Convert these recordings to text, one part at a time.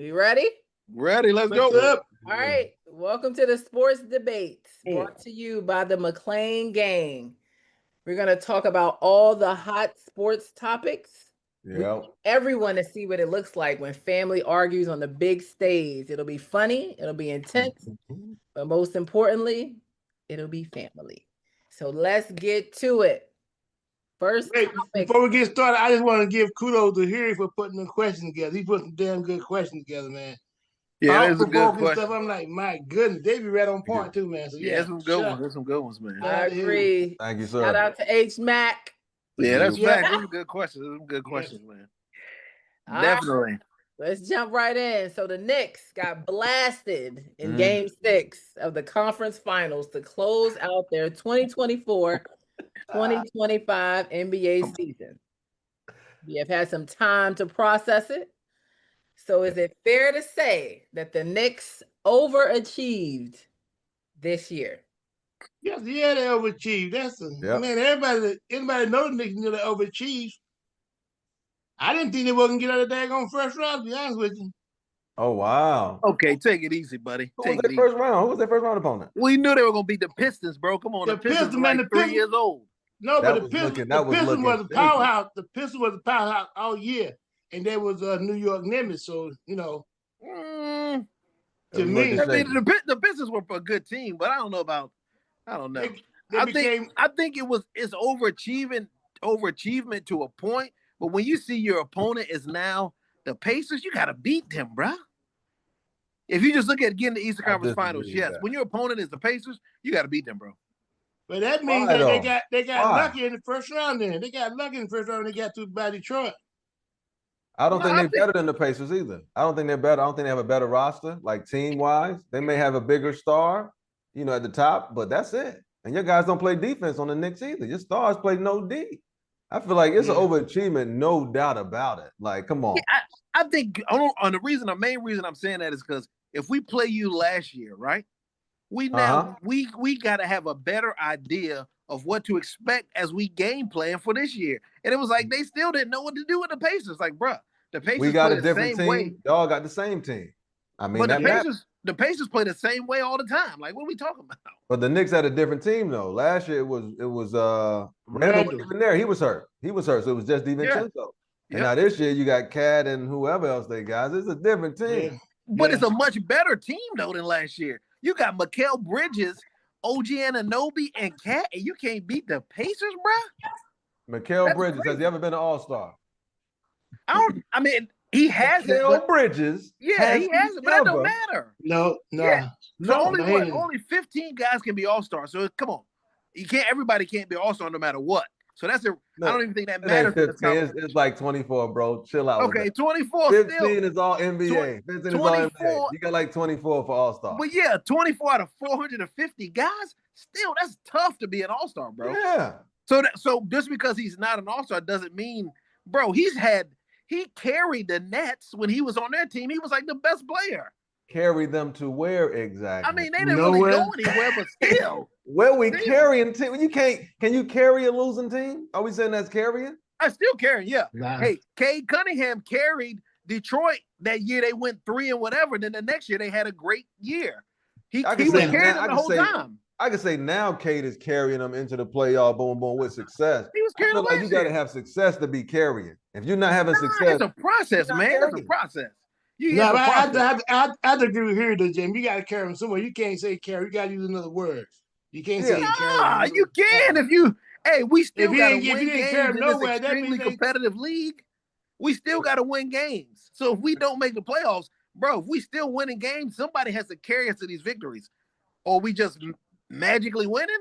You ready? Ready, let's What's go. up? All right. Welcome to the Sports Debates, brought to you by the Mclane Gang. We're going to talk about all the hot sports topics. We Yeah. want everyone to see what it looks like when family argues on the big stage. It'll be funny, it'll be intense, but most importantly, it'll be family. So let's get to it. First Wait, topic. before we get started, I just want to give kudos to Harry for putting the question together. He put some damn good questions together, man. Yeah, that's a good Thought-provoking question. stuff. I'm like, my goodness, they be right on point too, man. So Yeah, there's some good ones. There's some good ones, man. I agree. Thank you, sir. Shout out to H Mac. Yeah, that's Yeah. fact. Those are good questions. Those are good questions, man. Definitely. Let's jump right in. So the Knicks got blasted in Game 6 of the conference finals to close out their 2024-2025 NBA season. We have had some time to process it. So is it fair to say that the Knicks overachieved this year? Yes, yeah, they overachieved. Man, anybody know the Knicks knew they overachieved. I didn't think they were gonna get out of the daggone first round, to be honest with you. Oh, wow. Okay, take it easy, buddy. Who was their first round? Who was their first round opponent? We knew they were gonna beat the Pistons, bro. Come on, the Pistons were like 3 years old. No, but the Pistons was a powerhouse. The Pistons was a powerhouse all year, and they was a New York Nimbus. So to me, the Pistons were a good team, but I don't know. I think it's overachievement to a point, but when you see your opponent is now the Pacers, you gotta beat them, bro. If you just look at getting the Eastern Conference Finals, yes. When your opponent is the Pacers, you gotta beat them, bro. But that means that they got lucky in the first round. Then they got lucky in the first round. They got through by Detroit. I don't think they're better than the Pacers either. I don't think they're better. I don't think they have a better roster, like team-wise. They may have a bigger star, at the top, but that's it. And your guys don't play defense on the Knicks either. Your stars play no D. I feel like it's an overachievement, no doubt about it. Like, come on. Yeah, I think the main reason I'm saying that is because if we play you last year, right? We got to have a better idea of what to expect as we game plan for this year. And it was like they still didn't know what to do with the Pacers. Like, bro, the Pacers we got a different team. Y'all got the same team. I mean, but the Pacers play the same way all the time. Like, what are we talking about? But the Knicks had a different team though. Last year it was Randall wasn't even there. He was hurt. So it was just DiVincenzo. Yeah. And now this year you got Cat and whoever else they got. It's a different team. But it's a much better team though than last year. You got Mikal Bridges, OG Anunoby, and Cat, and you can't beat the Pacers, bro? Mikal Bridges, has he ever been an all-star? He hasn't. Mikal Bridges. Yeah, he hasn't, but that don't matter. No. Yeah. So only 15 guys can be all-stars. So come on. Everybody can't be all-star no matter what. So I don't even think that matters. 15, it's like 24, bro. Chill out. Okay, 24 15 still. is all NBA. 15 is all NBA. You got like 24 for all-star. But yeah, 24 out of 450 guys, still, that's tough to be an all-star, bro. Yeah. So just because he's not an all-star doesn't mean, bro, he carried the Nets when he was on their team. He was like the best player. Carry them to where exactly? I mean, they didn't really go anywhere, but still. Where we carrying team? Can you carry a losing team? Are we saying that's carrying? I still carrying, yeah. Nah. Hey, Cade Cunningham carried Detroit that year. They went 3 and whatever. Then the next year they had a great year. He was carrying them the whole time. I can say now Cade is carrying them into the playoff, boom, with success. He was carrying them like you got to have success to be carrying. If you're not having success, it's a process, man. It's a process. I agree with here, though, Jim. You got to carry them somewhere. You can't say carry. You got to use another word. You can't say carry. You can if you. Hey, we still got to win games in this nowhere, extremely competitive league. We still got to win games. So if we don't make the playoffs, bro, if we still winning games, somebody has to carry us to these victories, or we just magically winning.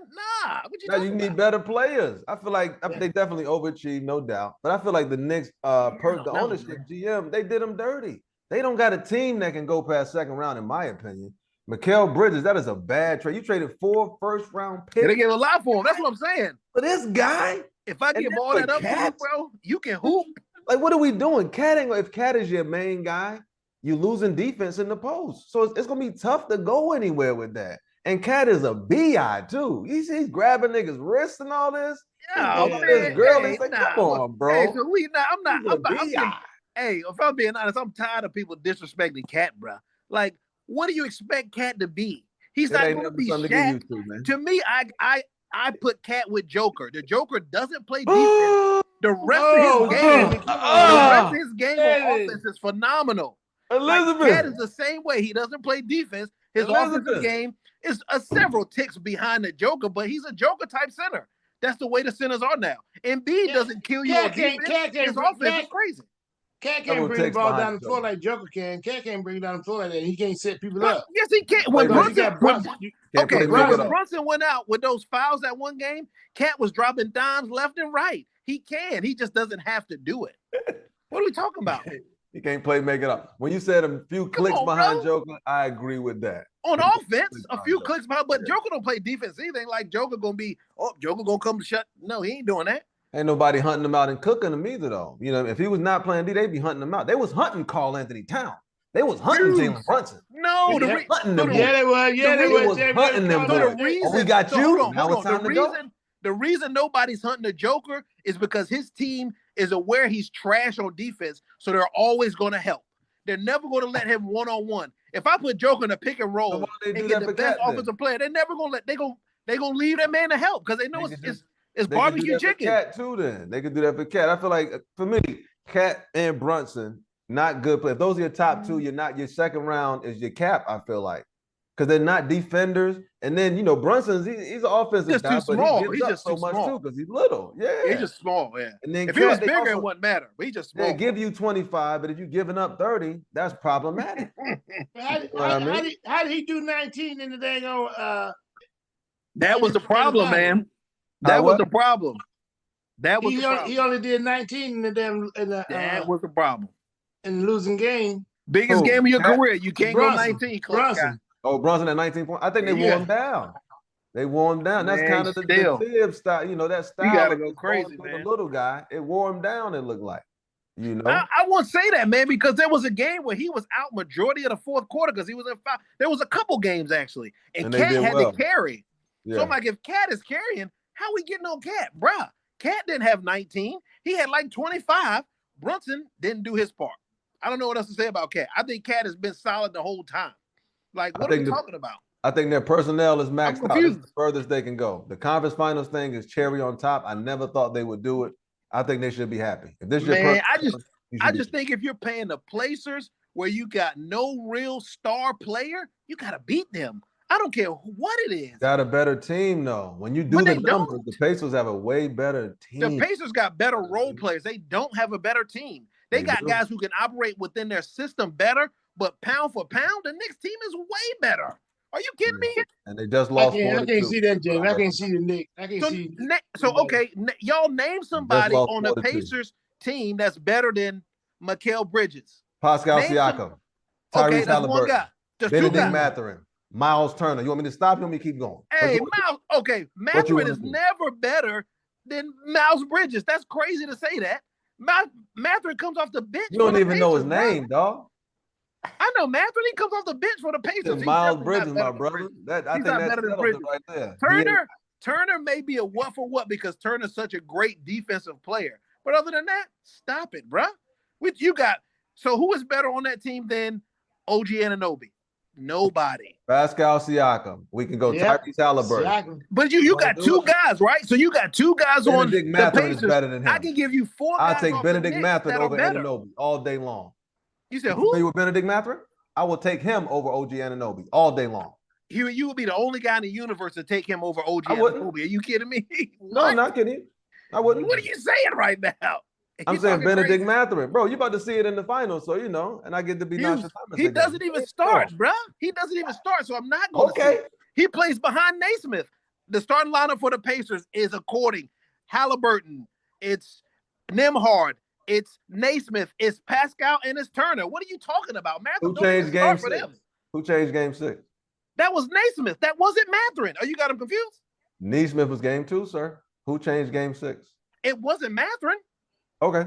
Nah, you need better players. I feel like they definitely overachieved, no doubt. But I feel like the Knicks, the ownership, GM, they did them dirty. They don't got a team that can go past second round, in my opinion. Mikal Bridges, that is a bad trade. You traded 4 first-round picks. They gave a lot for him. That's what I'm saying. For this guy? If I give all that up for you, bro, you can hoop. Like, what are we doing? If Cat is your main guy, you losing defense in the post. So it's going to be tough to go anywhere with that. And Cat is a BI, too. He's grabbing niggas' wrists and all this. Yeah, this girl is like, come on, bro. Hey, so I'm not. Hey, if I'm being honest, I'm tired of people disrespecting Cat, bro. Like, what do you expect Cat to be? He's not going to be Shaq. To me, I put Cat with Joker. The Joker doesn't play defense. The rest of his game on offense is phenomenal. Elizabeth. Like, Cat is the same way. He doesn't play defense. His offensive game is several ticks behind the Joker, but he's a Joker type center. That's the way the centers are now. Embiid doesn't kill you on defense. His offense is crazy. Cat can't bring the ball down the floor like Joker can. Cat can't bring it down the floor like that. He can't set people up. Yes, he can. When Brunson went out with those fouls that one game, Cat was dropping dimes left and right. He can. He just doesn't have to do it. What are we talking about? He can't play, make it up. When you said a few clicks behind Joker, I agree with that. On offense, a few clicks behind, but Joker don't play defense either. Ain't like Joker gonna be, Joker gonna come to shut. No, he ain't doing that. Ain't nobody hunting him out and cooking him either, though. You know, if he was not playing D, they'd be hunting him out. They was hunting Karl Anthony Towns. They was hunting Jalen Brunson. No, they were. Yeah, they was hunting them. We got you. Now it's time to go. The reason nobody's hunting the Joker is because his team is aware he's trash on defense, so they're always going to help. They're never going to let him one-on-one. If I put Joker in a pick and roll and get the best offensive player, they're never going to let. They're going to leave that man to help because they know it's barbecue chicken. Cat too, then they could do that for Cat. I feel like for me, Cat and Brunson, not good players. If those are your top two. You're not your second round is your cap. I feel like because they're not defenders. And then Brunson's he's an offensive guy, too small. But he's just so much too because he's little. Yeah, he's just small. Yeah. And then if he was bigger, it wouldn't matter. But he's just small. They give you 25, but if you're giving up 30, that's problematic. How did he do 19 in the dang on? That was the problem, man. That was the problem. That was he only did 19 in the damn. That was the problem. In the losing game. Biggest game of your career. You can't go 19. Brunson. Oh, Brunson at 19 points. I think they wore him down. They wore him down. That's kind of the Tibbs style. That style. You gotta go crazy, man. The little guy. It wore him down. It looked like. I won't say that, man, because there was a game where he was out majority of the fourth quarter because he was in foul. There was a couple games actually, and Cat had to carry. Yeah. So I'm like, if Cat is carrying, how we getting on Cat, bruh? Cat didn't have 19. He had like 25. Brunson didn't do his part. I don't know what else to say about Cat. I think Cat has been solid the whole time. Like, what are we talking about? I think their personnel is maxed out. It's the furthest they can go. The conference finals thing is cherry on top. I never thought they would do it. I think they should be happy. If this I just think if you're paying the placers where you got no real star player, you got to beat them. I don't care what it is. Got a better team, though. When you do the numbers, the Pacers have a way better team. The Pacers got better role players. They don't have a better team. They got guys who can operate within their system better, but pound for pound, the Knicks team is way better. Are you kidding me? And they just lost. I can't see that, James. I can't see the Knicks. I can't see. So okay, y'all name somebody on the Pacers team that's better than Mikal Bridges. Pascal Siakam, Tyrese Halliburton, Benedict Mathurin, Miles Turner. You want me to stop? You want me to keep going? Hey, Mathurin is never better than Miles Bridges. That's crazy to say that. Mathurin comes off the bench. You don't even know his name, dog. I know Mathurin. He comes off the bench for the Pacers. Miles Bridges, my brother. I think that's better than Bridges right there. Turner may be a what for what because Turner's such a great defensive player. But other than that, stop it, bro. So who is better on that team than OG Anunoby? Nobody. Pascal Siakam. We can go Tyrese Halliburton. But you got two guys, right? So you got two guys on the Pacers. Is better than him. I can give you four guys. I'll take Benedict Mathurin over Anunoby all day long. You said who? You with Benedict Mathurin? I will take him over OG Anunoby all day long. You would be the only guy in the universe to take him over OG Anunoby. Are you kidding me? No, I'm not kidding. I wouldn't. What are you saying right now? I'm saying Benedict Mathurin. Bro, you about to see it in the finals, so and I get to be nonchalant. He doesn't even start, bro. He doesn't even start, so I'm not going to see it. He plays behind Naismith. The starting lineup for the Pacers is according Halliburton, it's Nembhard, it's Naismith, it's Pascal, and it's Turner. What are you talking about? Mathurin Who changed game 6? Who changed game 6? That was Naismith. That wasn't Mathurin. Oh, you got him confused? Naismith was game 2, sir. Who changed game 6? It wasn't Mathurin. Okay.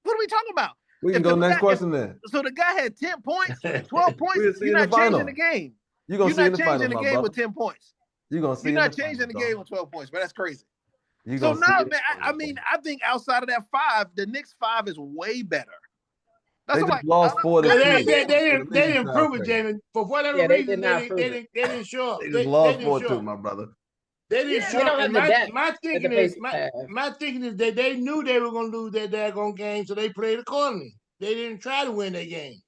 What are we talking about? We can go next question then. So the guy had 10 points, 12 points. You're not changing the game. You're not changing the game with 10 points. You're going to see. You're not changing the game with 12 points, but that's crazy. So now, man, I think outside of that 5, the Knicks 5 is way better. That's They what just lost 4 to 2. They didn't prove it, Jamie. For whatever reason, they didn't show up. They just lost 4-2, my brother. They didn't show up. And my thinking is that they knew they were going to lose that daggone game, so they played accordingly. They didn't try to win that game.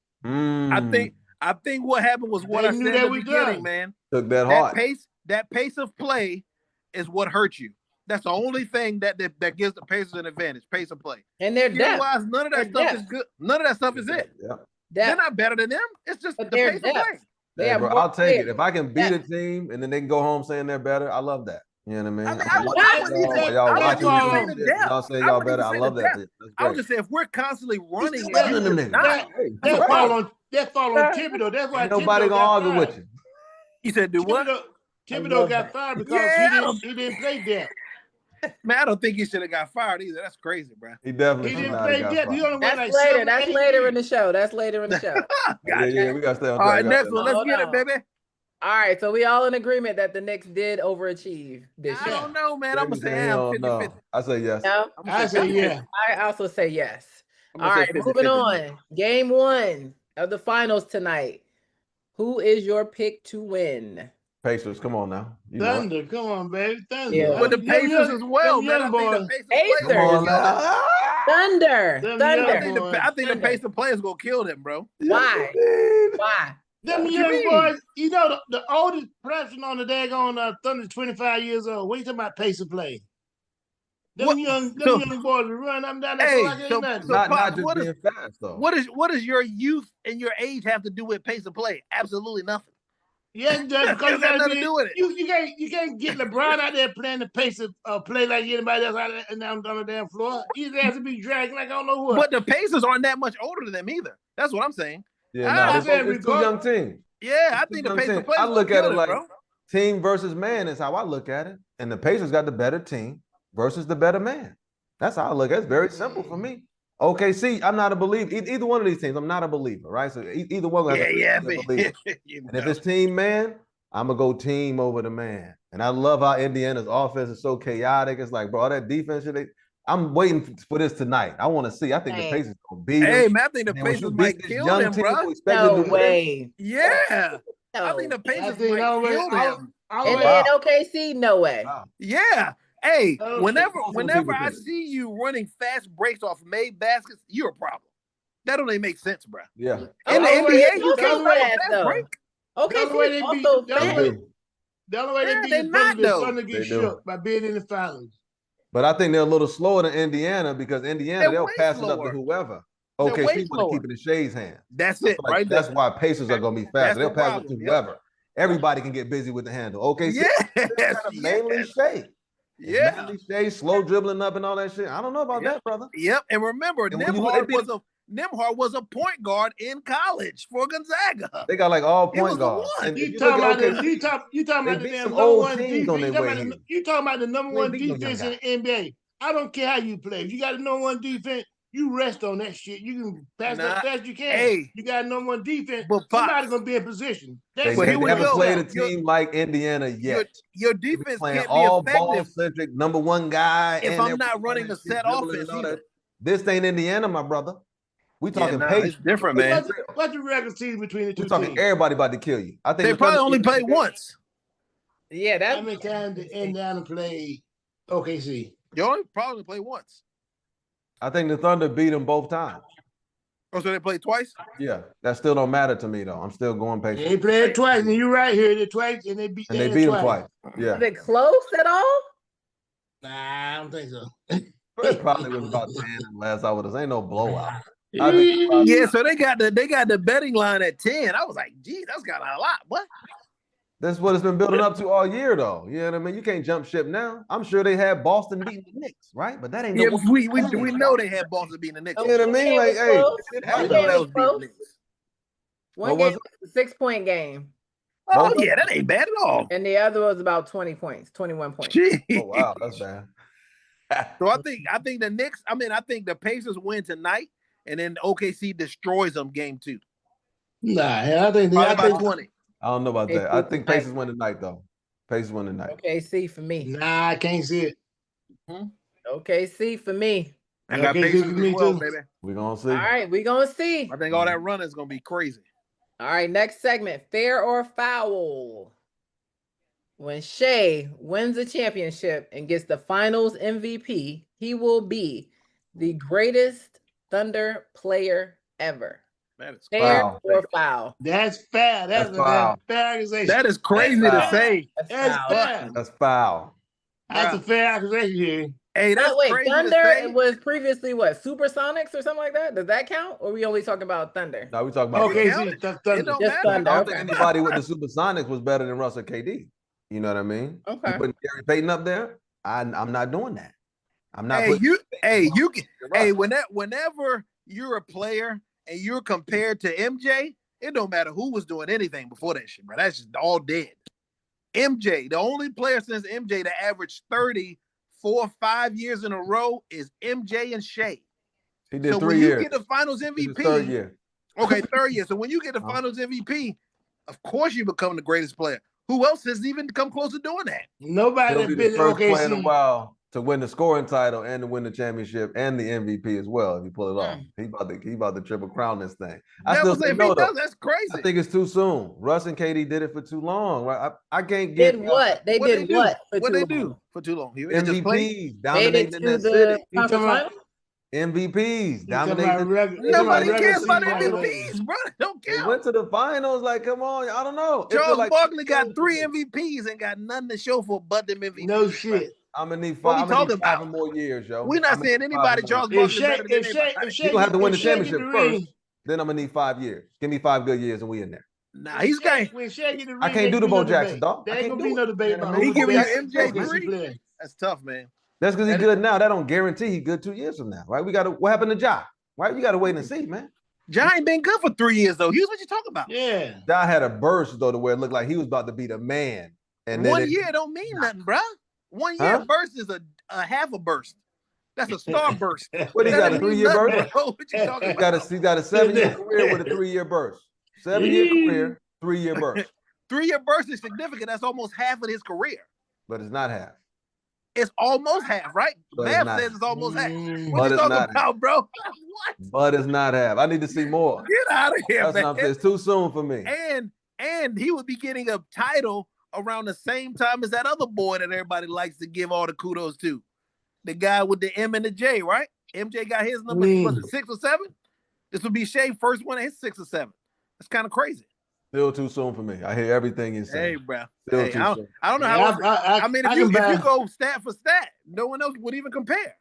I think what happened was what I said in the beginning, man. Took that hard. That pace of play is what hurt you. That's the only thing that gives the Pacers an advantage. Pace of play. And their depth. None of that stuff is good. None of that stuff is it. Yeah. They're not better than them. It's just the pace of play. Yeah, bro, I'll take it. If I can beat a team and then they can go home saying they're better, I love that. You know what I mean? Y'all saying y'all better. I love that. I would just say if we're constantly running, that fall on Thibodeau. That's why nobody gonna argue with you. He said, "Do what?" Thibodeau got fired because he didn't play depth. Man, I don't think he should have got fired either. That's crazy, bro. He definitely didn't play depth. That's later in the show. Yeah, we gotta stay on. All right, next one. Let's get it, baby. All right, so we all in agreement that the Knicks did overachieve this year. I don't know, man. I'm gonna say 50-50. I say yes. No? I say yeah. I also say yes. All right, moving on. Game 1 of the finals tonight. Who is your pick to win? Pacers, come on now. Thunder, come on, baby. Thunder. Yeah. But the Pacers as well, man. Thunder. I think the Pacers players gonna kill them, bro. Why? Why? Them young boys, you know, the oldest person on the daggone Thunder 25 years old. What you talking about pace of play? Them young boys run up and down that not just being fast though. What does your youth and your age have to do with pace of play? Absolutely nothing. Yeah, because you got nothing to do with it. You can't get LeBron out there playing the pace of play like anybody else out there on the damn floor. He has to be dragging like I don't know what. But the Pacers aren't that much older than them either. That's what I'm saying. Yeah, it's two young teams. Yeah, I think the Pacers play. I look at it like team versus man is how I look at it. And the Pacers got the better team versus the better man. That's how I look at it. It's very simple for me. OKC, I'm not a believer. Either one of these teams, I'm not a believer, right? So either one will have to believe. And if it's team man, I'm going to go team over the man. And I love how Indiana's offense is so chaotic. It's like, bro, all that defense, I'm waiting for this tonight. I want to see. I think the Pacers going to beat them. Hey, man, I think the Pacers might kill them, bro. No way. Yeah. I think the Pacers might kill them. And OKC, no way. Wow. Yeah. Hey, whenever I see you running fast breaks off made baskets, you're a problem. That don't even make sense, bro. Yeah. In the NBA, you can't run a fast break. Okay, the only way they beat the Thunder is Thunder get shook by being in the finals. But I think they're a little slower than Indiana because Indiana, they'll pass it up to whoever. Okay, she's going to keep it in Shea's hand. That's it, right? That's why Pacers are going to be faster. They'll pass it to whoever. Everybody can get busy with the handle. Okay, mainly Shea. Yeah, Shea, slow dribbling up and all that shit. I don't know about that, brother. Yep, and remember, Nembhard was a point guard in college for Gonzaga. They got like all point guards. You talking about the damn number one defense? You talking about the number one defense in the NBA? I don't care how you play. If you got a number one defense, you rest on that shit. You can pass as fast as you can. Hey, you got a number one defense. But somebody's gonna be in position. They haven't played a team like Indiana yet. Your defense can't be all effective. Ball-centric, number one guy. If I'm not running a set offense, this ain't Indiana, my brother. We talking pace. It's different, man. What's the record season between the two teams? We're talking everybody about to kill you. I think they probably only played once. Yeah, that's how many times did Indiana play OKC? You only probably played once. I think the Thunder beat them both times. Oh, so they played twice? Yeah, that still don't matter to me though. I'm still going Pacers. They played twice, and you're right here. They twice, and they beat. And they beat them twice. Yeah. Is it close at all? Nah, I don't think so. It probably was about 10 last hour. This ain't no blowout. Yeah, so they got the betting line at 10. I was like, gee, that's got a lot. What? That's what it's been building up to all year, though. You know what I mean? You can't jump ship now. I'm sure they had Boston beating the Knicks, right? But that ain't we know they had Boston beating the Knicks. You know what I mean? Like, hey, one game was a 6-point game. Oh yeah, that ain't bad at all. And the other was about 20 points, 21 points. Jeez. Oh wow, that's bad. So I think the Knicks. I think the Pacers win tonight, and then OKC destroys them game 2. Nah, I think 20. I don't know about that. I think Pacers win tonight, though. Pacers win tonight. OKC for me. Nah, I can't see it. OKC for me. I got Pacers as well, baby. We're going to see. All right, we're going to see. I think all that running is going to be crazy. All right, next segment, fair or foul. When Shea wins the championship and gets the finals MVP, he will be the greatest Thunder player ever. That is fair foul. or foul. That's fair. That's foul. fair accusation. That is crazy to say. That's fair. That's foul. That's a fair accusation here. Hey, that's crazy Thunder to say. was previously what? Supersonics or something like that? Does that count? Or are we only talking about Thunder? No, we talking about OKC. That's Thunder. Just Thunder. I don't think anybody with the Supersonics was better than Russell KD. You know what I mean? Okay. You putting Gary Payton up there? I'm not doing that. I'm not. Whenever you're a player and you're compared to MJ, it don't matter who was doing anything before that shit, bro. That's just all dead. MJ, the only player since MJ to average 30 4 or 5 years in a row is MJ and Shea. He did so 3 when years. you get the Finals MVP, third year. Okay, third year. So when you get the Finals MVP, of course you become the greatest player. Who else has even come close to doing that? Nobody He'll be the first player in a while to win the scoring title and to win the championship and the MVP as well. If you pull it off, he about to triple crown this thing. That's crazy. I think it's too soon. Russ and KD did it for too long. Right? I can't get did what they did. What they do for too long? MVPs dominating in that city. MVPs dominating. Nobody cares about MVPs, bro. Don't care. They went to the finals. Like, come on, I don't know. Charles Barkley got 3 MVPs and got nothing to show for but them MVPs. No shit. I'm gonna need 5 more years, yo. We're not saying anybody Charles Barkley better than anybody. You gonna have to win the championship first. Then I'm gonna need 5 years. Give me 5 good years and we in there. Nah, he's got. I can't do the Bo Jackson, dog. There ain't gonna be no debate about he giving you MJ 3. That's tough, man. That's because he's good now. That don't guarantee he's good 2 years from now, right? What happened to Ja? Right? You got to wait and see, man. Ja ain't been good for 3 years though. Here's what you talking about. Yeah. Ja had a burst though, to where it looked like he was about to be the man. And then 1 year don't mean nothing, bro. 1 year burst is a half a burst. That's a star burst. What he got, a 3-year burst? What you talking about? He got a 7-year career with a 3-year burst. 7-year career, 3-year burst. 3-year burst is significant. That's almost half of his career. But it's not half. It's almost half, right? But Math says it's almost half. But What you it's talking not about, bro? What? But it's not half. I need to see more. Get out of here, That's man. what I'm saying. It's too soon for me. And he would be getting a title around the same time as that other boy that everybody likes to give all the kudos to. The guy with the M and the J, right? MJ got his number, was it 6 or 7? This would be Shea first one, his 6 or 7. That's kind of crazy. Still too soon for me. I hear everything you're saying. Hey, bro. Still too soon. I don't know how. I mean, if you go stat for stat, no one else would even compare.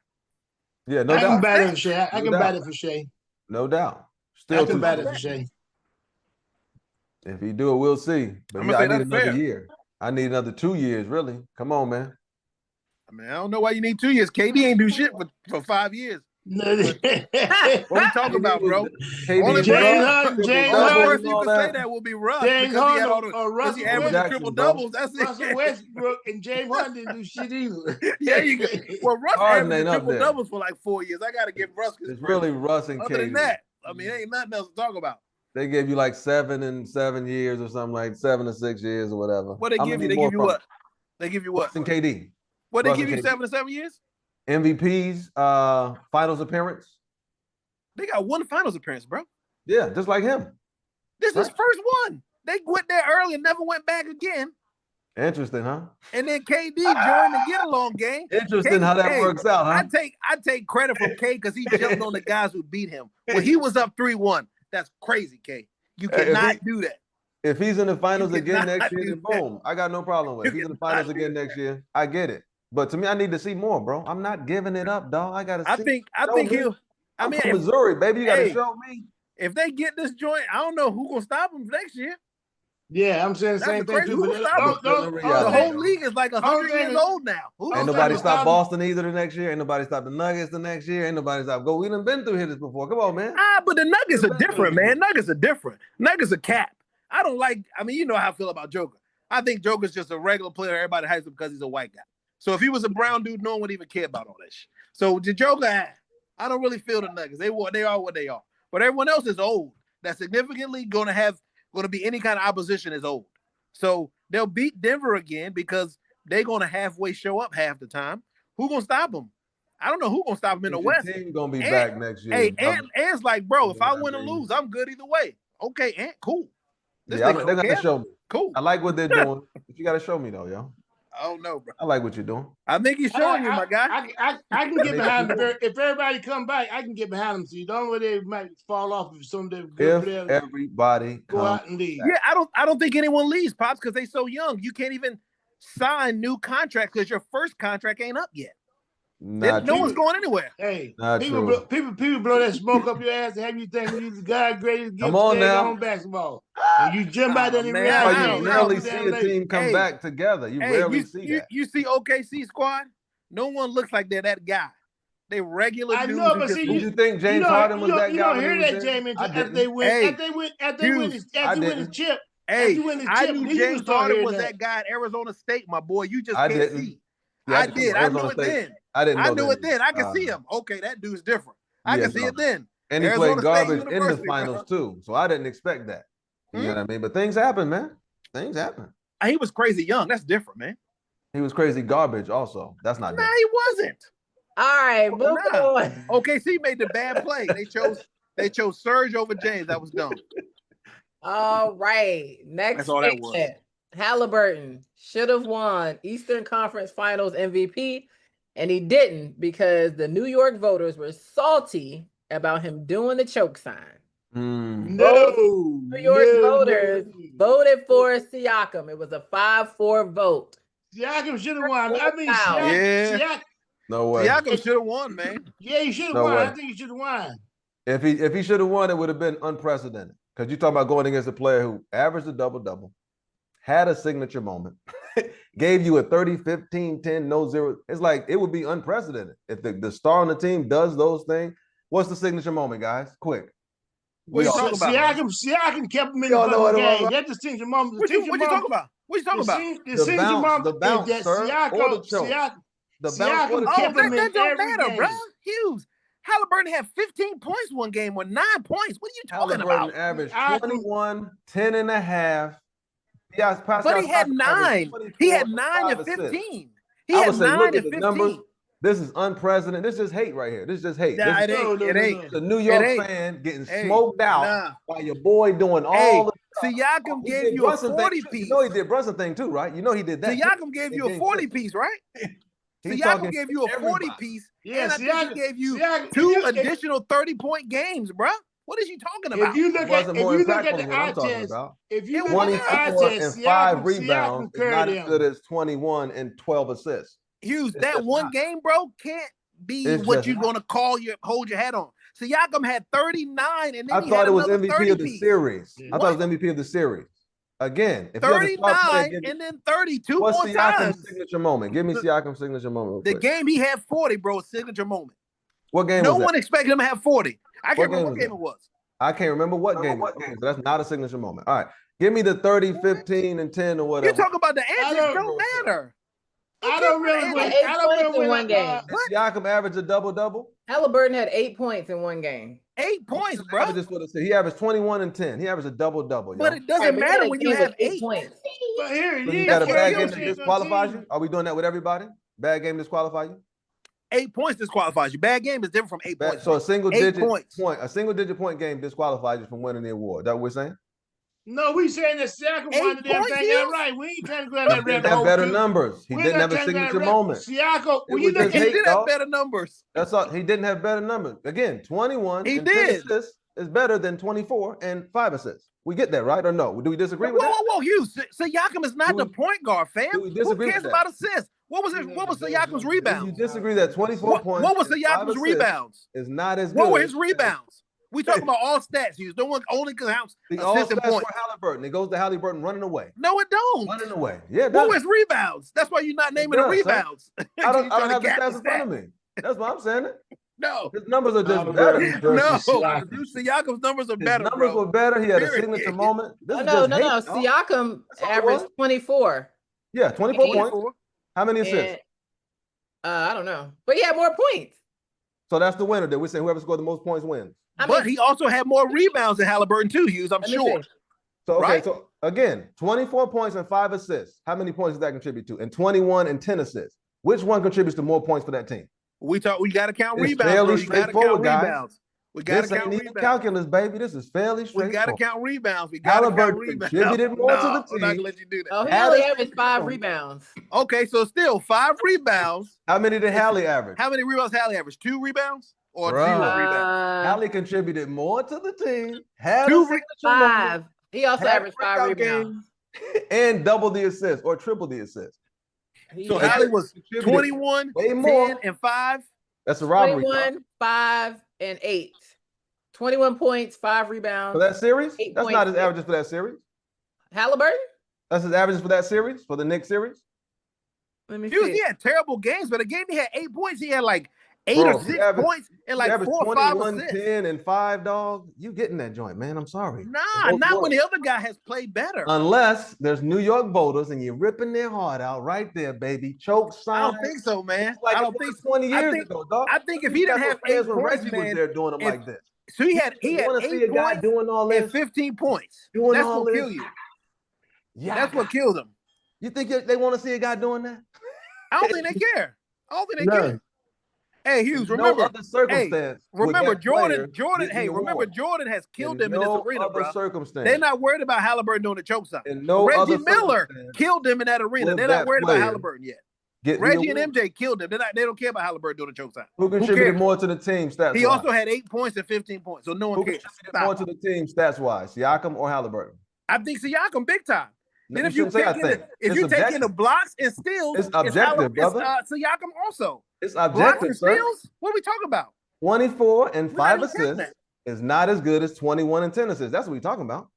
Yeah, no doubt. I can bat for Shea. I can bat it for Shea. No doubt. Still I can bat it for Shea. If he do it, we'll see. But I need another year. I need another 2 years, really. Come on, man. I mean, I don't know why you need 2 years. KD ain't do shit for 5 years. What we talking about, bro? James Harden you can say that will be Russ. James Harden or Russ averaging triple doubles. That's it. Russell Westbrook and James Harden didn't do shit either. Yeah, you go. Well, Russ averaging triple doubles for like 4 years. I got to give Russ. It's really Russ and KD. Other than that, I mean, ain't nothing else to talk about. They gave you like 7 and 7 years or something, like 7 to 6 years or whatever. What they give you? They give you what? They give you what? Russ and KD. What they give you? 7 to 7 years? MVPs, finals appearance. They got 1 finals appearance, bro. Yeah, just like him. This is his first one. They went there early and never went back again. Interesting, huh? And then KD joined the get-along game. Interesting how that works out, huh? I take credit from K because he jumped on the guys who beat him. When he was up 3-1, that's crazy, K. You cannot do that. If he's in the finals again next year, then boom. I got no problem with it. If he's in the finals again next year, I get it. But to me, I need to see more, bro. I'm not giving it up, dog. I gotta see. I think he'll. I mean, Missouri, baby, you gotta show me. If they get this joint, I don't know who's gonna stop them next year. Yeah, I'm saying the same thing too. The whole league is like 100 years old now. Ain't nobody stop Boston either the next year. Ain't nobody stop the Nuggets the next year. Ain't nobody stop Go. We done been through this before. Come on, man. But the Nuggets are different, man. Nuggets are different. Nuggets are cap. I don't like. I mean, you know how I feel about Joker. I think Joker's just a regular player. Everybody hates him because he's a white guy. So if he was a brown dude, no one would even care about all that shit. So the Joker, I don't really feel the Nuggets. They are what they are. But everyone else is old. That's significantly going to be any kind of opposition is old. So they'll beat Denver again because they're going to halfway show up half the time. Who's going to stop them? I don't know who's gonna stop him in the West. Team gonna be back next year. Hey, Ant's like, bro, if I win or lose, I'm good either way. Okay, Ant, cool. They're gonna show me. Cool. I like what they're doing, but you gotta show me though, yo. I don't know, bro. I like what you're doing. I think he's showing you, my guy. I can get behind him. If everybody come back, I can get behind him. So you don't know they might fall off if some of them good players everybody go out and leave. Yeah, I don't think anyone leaves, Pops, because they so young. You can't even sign new contracts because your first contract ain't up yet. No one's going anywhere. Hey, people blow that smoke up your ass and have you think you're the God greatest gift on basketball. And you jump out there and you rarely see a team come back together. You rarely see that. You see OKC squad? No one looks like they're that guy. They regular dudes. I know, but see, you think James Harden was that guy? You don't hear that, James, after they win the chip. Hey, I knew James Harden was that guy at Arizona State, my boy. You just can't see. Yeah, I did. I knew it then. I knew it then. I can see him. Okay, that dude's different. I can see it then. And he played garbage in the finals too. So I didn't expect that. You know what I mean? But things happen, man. Things happen. He was crazy young. That's different, man. He was crazy garbage also. That's not different. He wasn't. All right, move on. OKC made the bad play. They chose Serge over James. That was dumb. All right. Next. That's all that was. Halliburton should have won Eastern Conference Finals MVP, and he didn't because the New York voters were salty about him doing the choke sign. New York voters voted for Siakam. It was a 5-4 vote. Siakam should have won. I mean, Siakam. No way. Siakam should have won, man. Yeah, he should have won. I think he should have won. If he should have won, it would have been unprecedented. Because you're talking about going against a player who averaged a double-double, had a signature moment, gave you a 30, 15, 10, no zero. It's like it would be unprecedented. If the star on the team does those things, what's the signature moment, guys? Quick. What you talking about? Siakam kept him in the game. That's the signature moment. What you talking about? What you talking about? The signature moment the bounce, is that sir, Siakam kept him in that don't every matter, game. bro. Hughes. Halliburton had 15 points one game with 9 points. What are you talking about? Averaged 21, 10 and a half. But he had 9. He had 9 and 15. He had 9 and 15. Numbers. This is unprecedented. This is just hate right here. This is just hate. Nah, it ain't. The New York fan getting smoked out by your boy doing all the stuff. Siakam gave you a 40-piece. You know he did Brunson thing too, right? You know he did that. Siakam gave you a 40-piece, right? Siakam gave you a 40-piece. Yeah, and I think he gave you 2 additional 30-point games, bro. What is you talking about? If you look at the eye test, if you look at the eye test, and 5 rebounds is not as good as 21 and 12 assists. Hughes, that one game, bro, can't be what you're gonna hold your hat on. Siakam had 39, and then I thought it was MVP of the series. I thought it was MVP of the series. Again, if 39 and then 32 what's more Siakam's times. Signature moment? Give me Siakam's signature moment. The game he had 40, bro, signature moment. What game? No one expected him to have 40. I can't remember what game it was. I can't remember what game. So that's not a signature moment. All right, give me the 30, 15, and 10 or whatever. You talk about the answers don't matter. I don't really one game. Siakam averaged a double-double. Halliburton had 8 points in one game. 8 points, bro. He averaged 21 and 10. He averaged a double-double. But it doesn't matter when you have 8 points. But here, you got a bad game that disqualifies you? Are we doing that with everybody? Bad game disqualify you? 8 points disqualifies you. Bad game is different from 8 points. So a single digit point game disqualifies you from winning the award. Is that what we're saying? No, we saying that Siakam won the damn thing. That's right. We ain't trying to grab that red hole. Better numbers. He didn't have a signature moment. Siakam, he did have better numbers. That's all. He didn't have better numbers. Again, 21 he and did. 10 assists is better than 24 and 5 assists. We get that, right? Or no? Do we disagree with that? Whoa, Hughes. Siakam is not the point guard, fam. Who cares about assists? What was Siakam's rebounds? You disagree that 24 points. What was Siakam's rebounds? Is not as good. What were his rebounds? We talking about all stats, Hughes. No one only counts assists and points. For Halliburton. It goes to Halliburton running away. No, it don't. Running away. Yeah. What was rebounds? That's why you're not naming the rebounds. I don't have the stats in front of me. That's why I'm saying it. No. His numbers are just better. No. Siakam's numbers are better. His numbers were better. He had a signature moment. No. Siakam averaged 24. Yeah, 24 points. How many assists? I don't know. But he had more points. So that's the winner. That we say whoever scored the most points wins. But he also had more rebounds than Halliburton too, Hughes, I'm sure. So, so again, 24 points and 5 assists. How many points does that contribute to? And 21 and 10 assists. Which one contributes to more points for that team? We got to count It's rebounds, fairly bro. You got to count straightforward, guys. rebounds. We got to This count ain't even rebounds. calculus, baby. This is fairly We straightforward. got to count rebounds. We got to count rebounds. Contributed more to the team. I'm not gonna let you do that. Oh, he only averaged 5 rebounds. Okay, so still 5 rebounds. How many did Hallie average? How many rebounds Hallie averaged? 2 rebounds or 0 rebounds? Hallie contributed more to the team. Had 5. He also averaged 5 rebounds. And double the assist or triple the assist. So Hallie was 21, 10, and 5. That's a robbery. 21, 5, and 8. 21 points, 5 rebounds. For that series? That's not his averages for that series. Halliburton? That's his averages for that series, for the Knicks series? Let me see. He had terrible games, but a game he had 8 points. He had like 8 or 6 points and like 4 or 5 assists. 10 and 5, dog. You getting that joint, man. I'm sorry. Nah, not when the other guy has played better. Unless there's New York voters and you're ripping their heart out right there, baby. Choke sign. I don't think so, man. Like I don't think 20 years ago, dog. I think if he didn't have 8 points, Reggie was there doing them like this. So he had 8 points doing all this? and 15 points. Doing That's all what this? kill you. Yeah. That's what killed him. You think they want to see a guy doing that? I don't think they care. I don't think they care. Hey, Hughes, remember, no other circumstance. remember Jordan, remember Jordan has killed them in this arena, bro. They're not worried about Halliburton doing the choke sign. Reggie Miller killed them in that arena. They're not worried about Halliburton yet. Reggie and MJ killed them. They don't care about Halliburton doing the choke sign. Who contributed more to the team stats? He also had 8 points and 15 points, so no one cares. More to the team stats wise, Siakam or Halliburton? I think Siakam big time. Then if you you take in the blocks and steals, it's objective, brother. Siakam also. It's objective, sir. Steals? What are we talking about? 24 and 5 assists is not as good as 21 and 10 assists. That's what we're talking about.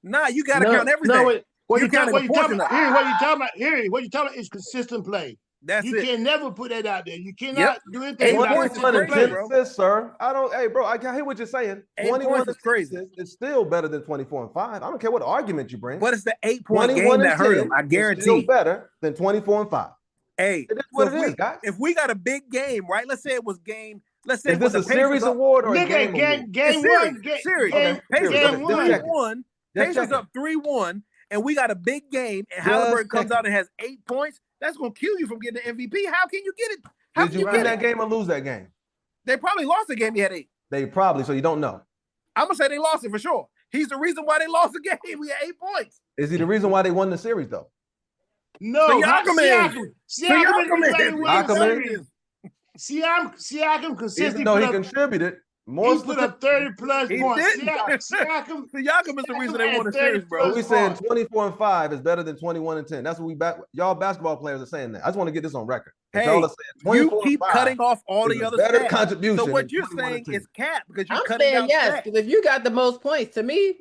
Nah, you got to count everything. No, what you talking about is consistent play. You can never put that out there. You cannot do anything without consistent play, bro. Sir. I don't. Hey, bro, I hear what you're saying. 21 is crazy. It's still better than 24 and 5. I don't care what argument you bring. But it's the 8-point game that hurt him. I guarantee. Still better than 24 and 5. Hey, it is what it is, guys. If we got a big game, right? Let's say it was game. Let's say is this a series award or a game award? Series. Pacers won. Pacers up 3-1, and we got a big game, and Halliburton comes out and has 8 points. That's gonna kill you from getting the MVP. How can you get it? Did you win that game or lose that game? They probably lost the game. He had 8. They probably, so you don't know. I'm gonna say they lost it for sure. He's the reason why they lost the game. We had 8 points. Is he the reason why they won the series though? No, Siakam consistently. Even though he contributed. He put up 30 plus points. Siakam is the reason they won the series, bro. We saying 24 and 5 is better than 21 and 10. That's what y'all basketball players are saying that. I just want to get this on record. Hey, you keep cutting off all the other better stats. Contribution. So what you're saying is cap because you're cutting out yes, because if you got the most points, to me.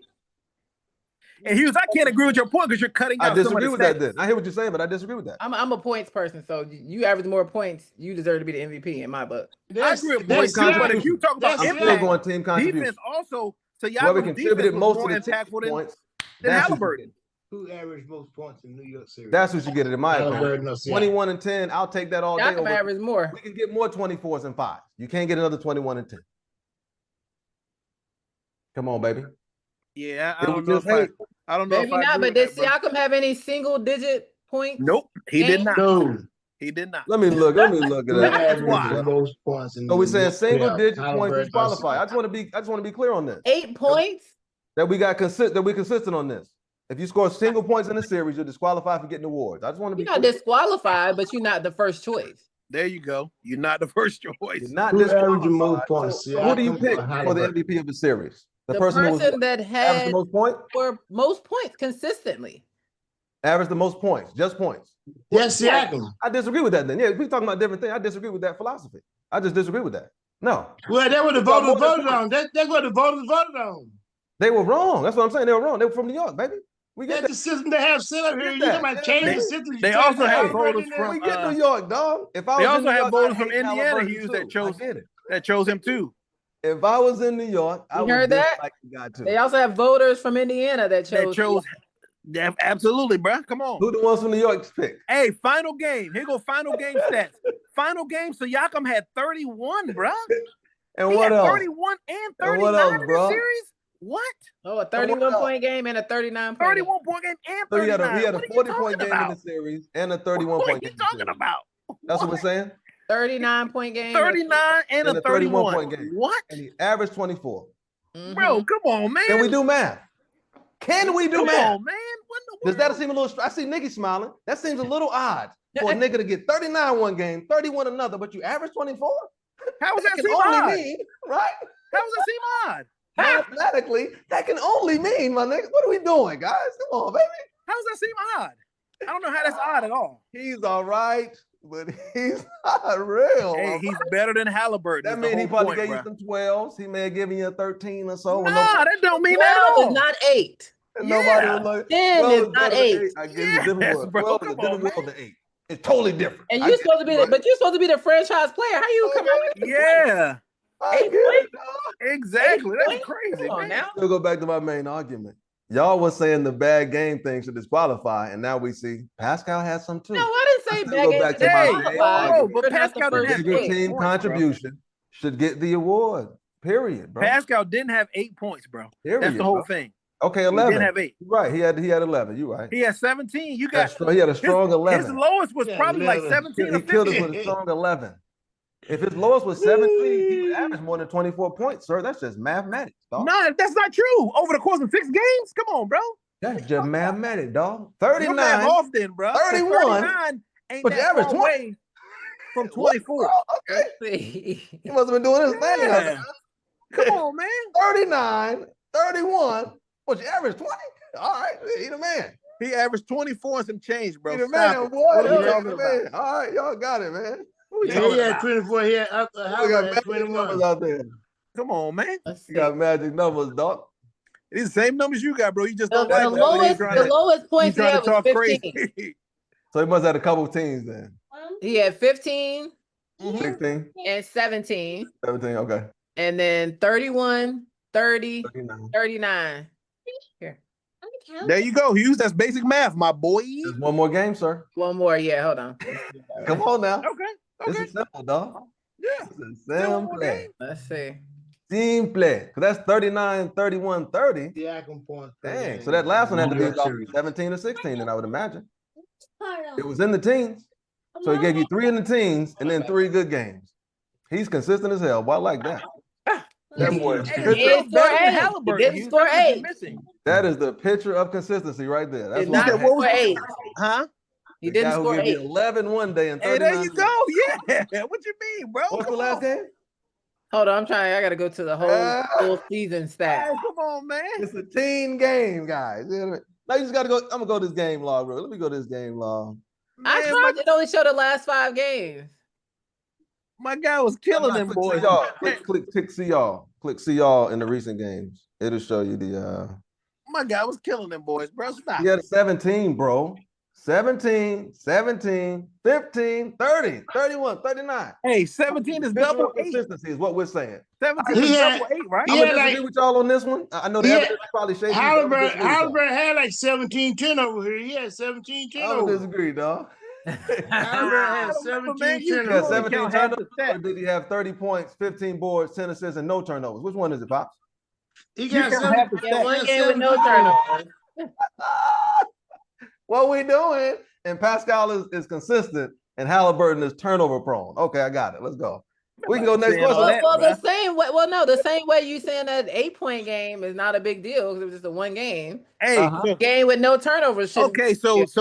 And Hughes, I can't agree with your point because you're cutting out. I disagree with that. Then I hear what you're saying, but I disagree with that. I'm a points person, so you average more points, you deserve to be the MVP in my book. I agree with points, but if you talk about impact, team contribution. Defense also, so y'all contributed most of the impactful points than Halliburton. Who averaged most points in New York Series? That's what you get it in my opinion. 21 and 10, I'll take that all day. Y'all can average more. We can get more 24s and 5s. You can't get another 21 and 10. Come on, baby. Yeah, I don't know Maybe not, but did Siakam have any single-digit points? Nope, he did not. No. He did not. Let me look at that. So we're saying single-digit points disqualified. I just want to be clear on this. 8 points? That we got consistent on this. If you score single points in a series, you're disqualified for getting awards. I just want to be You're not disqualified, but you're not the first choice. There you go. You're not the first choice. You're not disqualified. So who do you pick for the MVP of the series? The person that had the most points? For most points consistently. Average the most points, just points. Yes, Siakam. I disagree with that then. Yeah, we're talking about different things. I disagree with that philosophy. I just disagree with that. No. Well, that's what the voters voted on. That's what the voters voted on. They were wrong. That's what I'm saying. They were wrong. They were from New York, baby. We get the system they have set up here. You talking about changing the system. They also have voters from we get New York, dog. They also have voters from Indiana Hughes that chose him too. If I was in New York, I would heard that. Like you got to. They also have voters from Indiana that chose. Yeah, absolutely, bro. Come on. Who the ones from New York pick? Hey, final game. Here go final game stats. Final game. So Siakam had 31, bro. And what else? 31 and 39 in the series. What? Oh, a 31-point game and a 39-point. 31-point game and 39. So he had a 40-point game in the series and a 31-point game. What are you talking about? That's what we're saying. 39-point game. 39 and a 31-point game. What? And he averaged 24. Bro, come on, man. Can we do math? Can we do math? Come on, man. Does that seem a little? I see Nikki smiling. That seems a little odd for a nigga to get 39 one game, 31 another, but you average 24. How does that can seem only odd? mean, right? How does that seem odd? Mathematically, that can only mean, my nigga. What are we doing, guys? Come on, baby. How does that seem odd? I don't know how that's odd at all. He's all right, but he's not real. Hey, he's better than Halliburton. That means he probably gave you some 12s. He may have given you a 13 or so. Nah, that don't mean that at all. Is not 8. And nobody was like, 10 is not 8. I give you different words. 12 is a different word than 8. It's totally different. And you're supposed to be but you're supposed to be the franchise player. How you come out with Yeah. 8 points? Exactly. That's crazy. Come on now. We'll go back to my main argument. Y'all was saying the bad game thing should disqualify, and now we see Pascal has some too. No, I didn't say bad game. Back to my but Pascal didn't have bigger 8 team points, contribution should get the award. Period, bro. Pascal didn't have 8 points, bro. Period, that's the whole thing. Okay, 11. He didn't have 8. Right, he had 11. You right. He had 17. You got. He had a strong 11. His lowest was probably 11. like 17 or He killed 15. us with a strong 11. If his lowest was 17, he would average more than 24 points, sir. That's just mathematics, dog. No, that's not true. Over the course of 6 games, come on, bro. That's just mathematics, dog. 39. Off then, bro. 31. 39 ain't But you that average far 20. away from 24. Okay. He must have been doing his thing. Yeah. Come on, man. 39, 31. What, you average 20? All right, he the man. He averaged 24 and some change, bro. He the Stop man, it. boy. What are you He talking the about? man. All right, y'all got it, man. What we Yeah, talking he had about? 24. He had We got Howard had magic 21. numbers out there. Come on, man. Let's You see. got magic numbers, dog. It's the same numbers you got, bro. You just The, don't like the them. lowest, You the lowest points he trying had to was talk 15. crazy. So he must have had a couple of teams then. He had 15 16, and 17, 17, okay. and then 31, 30, 39. 39. Here. There you go, Hughes. That's basic math, my boy. There's one more game, sir. One more. Yeah, hold on. Come on now. Okay. This is simple, dog. Yeah. This is Still one more simple. game. Let's see. Simple. Because that's 39, 31, 30. Yeah, I can point. Dang. So that last one had to be about 17 or 16, then I would imagine. It was in the teens. So he gave you 3 in the teens and then 3 good games. He's consistent as hell. Boy, I like that. That boy is He didn't score 8. He didn't score 8. That is the picture of consistency right there. That's Did why not score 8. Huh? He the didn't guy who score gave 8. you 11 one day and 39. Hey, there you go. Yeah. What you mean, bro? What's the Come last on. game? Hold on, I'm trying. I got to go to the whole season stat. Hey, come on, man. It's a team game, guys. You know what I mean? Now you just got to go. I'm going to go to this game log, bro. Let me go to this game log. I Man, tried to only show the last 5 games. my guy was killing them boys. Click see y'all. Click see y'all in the recent games. It'll show you the My guy was killing them boys, bro. Stop. he had 17, bro. 17, 17, 15, 30, 31, 39. Hey, 17 is Visual double 8. consistency is what we're saying. 17 He is had- double 8, right? he I'm had gonna disagree like- with y'all on this one. I know the he had- evidence probably shady. but I'm gonna disagree with y'all. Halliburton had like 17 turnovers here. He had 17 I don't turnovers. disagree, dog. Halliburton had I don't remember, 17 man. You He had turnovers. 17 count half the turnovers, stats. or did he have 30 points, 15 boards, 10 assists, and no turnovers? Which one is it, Pops? He got You count half the 17 Yeah, stats. one game with no turnovers. What we doing? And Pascal is consistent, and Halliburton is turnover prone. Okay, I got it. Let's go. We can go next Saying all question. that, Well, the bruh. same way. Well, no, the same way you saying that 8-point game is not a big deal because it was just a one game. Hey, Game with no turnovers. Shouldn't okay, so his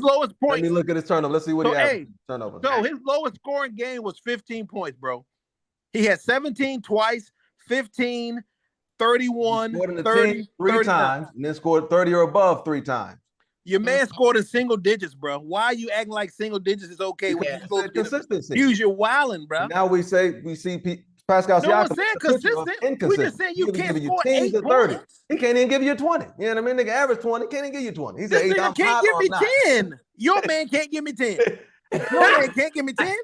lowest Let point. me look at his turnover. Let's see what So, he has. hey, Turnover. So his lowest scoring game was 15 points, bro. He had 17 twice, 15, 31, He scored in the 30, team 3 39. times, and then scored 30 or above 3 times. Your man scored in single digits, bro. Why are you acting like single digits is okay when Yeah. you supposed to be Consistency. use your wilding, bro? Now we see Pascal No one Siakam. said is a picture of consistent. We inconsistent. just said you He was can't giving score 10s 8 to 30. points. He can't even give you a 20. You know what I mean? Nigga average 20, can't even give you 20. He said, This hey, nigga I'm can't hot give or me not. 10. Your man can't give me 10. Your man can't give me 10.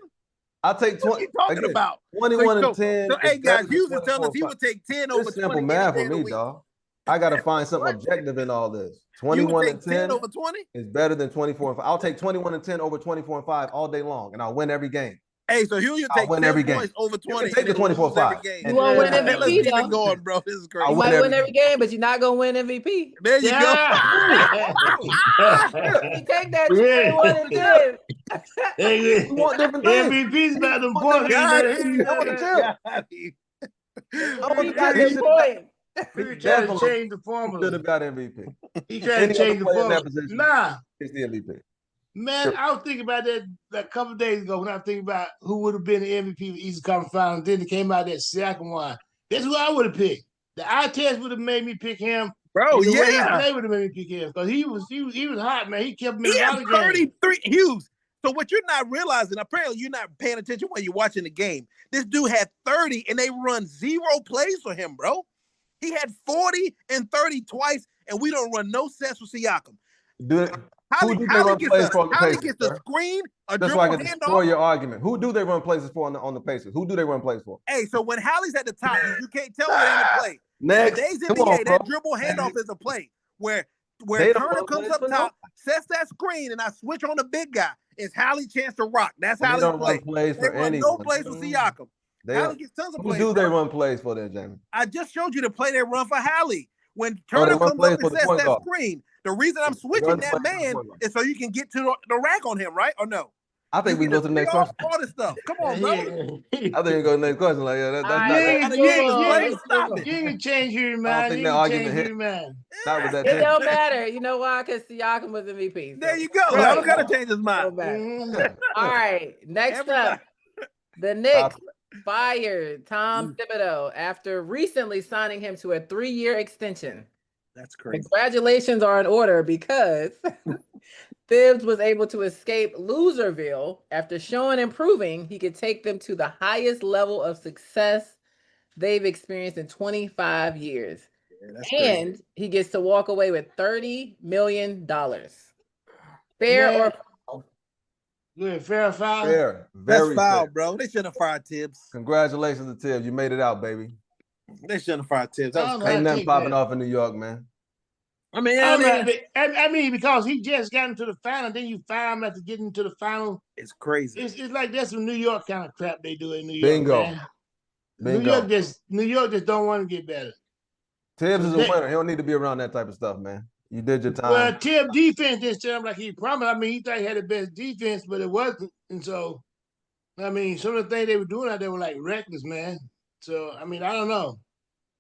I'll take 20. What you talking again, about? 21 So- and 10. So, hey, is better guys, than Hughes is telling us 24. he would take 10 over It's 20. simple any math day for of the me, week. dog. I got to find something What? objective in all this. You would 21 take and 10 10 over 20? is better than 24 and 5. I'll take 21 and 10 over 24 and 5 all day long, and I'll win every game. Hey, so Hughes will I'll take win 10 every game. points over 20. take the and he'll lose 24-5. every game. You won't win Let's MVP, keep it though. going, bro. This is crazy. I'll You win might every win every game, but you're not gonna win MVP. There you Yeah. You take that Yeah. 21 and 10. Hey, We want different things. MVP's about them want points. different I want to He got the point. He tried to change the formula. Should have got MVP. He tried to change the formula. Nah. It's the MVP. Man, I was thinking about that a couple of days ago when I was thinking about who would have been the MVP of the Eastern Conference Finals. Then it came out that second one. That's who I would have picked. The eye test would have made me pick him. Bro, the way he played would have made me pick him because he was hot, man. He kept me in a lot of games. 33 Hughes. So what you're not realizing, apparently you're not paying attention when you're watching the game. This dude had 30 and they run 0 plays for him, bro. He had 40 and 30 twice, and we don't run no sets with Siakam. Holly gets the screen, a That's why I can destroy your argument. Who do they run places for on the Pacers? Who do they run plays for? Hey, so when Hallie's at the top, you can't tell when in a play. Next, today's NBA, that dribble handoff is a play where Turner comes up top, sets that screen, and I switch on the big guy. It's Hallie's chance to rock. That's how they play. They run no plays for Siakam. Hallie gets tons of plays. Who do they run plays for then, Jamie? I just showed you the play they run for Hallie. When Turner comes up and sets that screen, the reason I'm switching that man is so you can get to the rack on him, right? Or no? I think we go to the next question. All this stuff. Come on, bro. I think we go to the next question. Like, that's not you can change your mind. I don't think that argument hit. It don't matter. You know why? Because Siakam was MVP. There you go. I don't gotta change his mind. All right. Next up, the Knicks fired Tom Thibodeau after recently signing him to a 3-year extension. That's crazy. Congratulations are in order because Thibs was able to escape Loserville after showing and proving he could take them to the highest level of success they've experienced in 25 years. And he gets to walk away with $30 million. Fair or foul? Yeah, fair or foul? Fair. Very foul, bro. They shouldn't have fired Tibbs. Congratulations to Tibbs. You made it out, baby. They shouldn't have fired Tibbs. Ain't nothing popping off in New York, man. I mean, because he just got into the final, then you fire him after getting into the final. It's crazy. It's like that's some New York kind of crap they do in New York. Bingo. New York just don't want to get better. Tibbs is a winner. He don't need to be around that type of stuff, man. You did your time. Well, Tibbs' defense didn't sound like he promised. I mean, he thought he had the best defense, but it wasn't. And so, I mean, some of the things they were doing out there were like reckless, man. So, I mean, I don't know.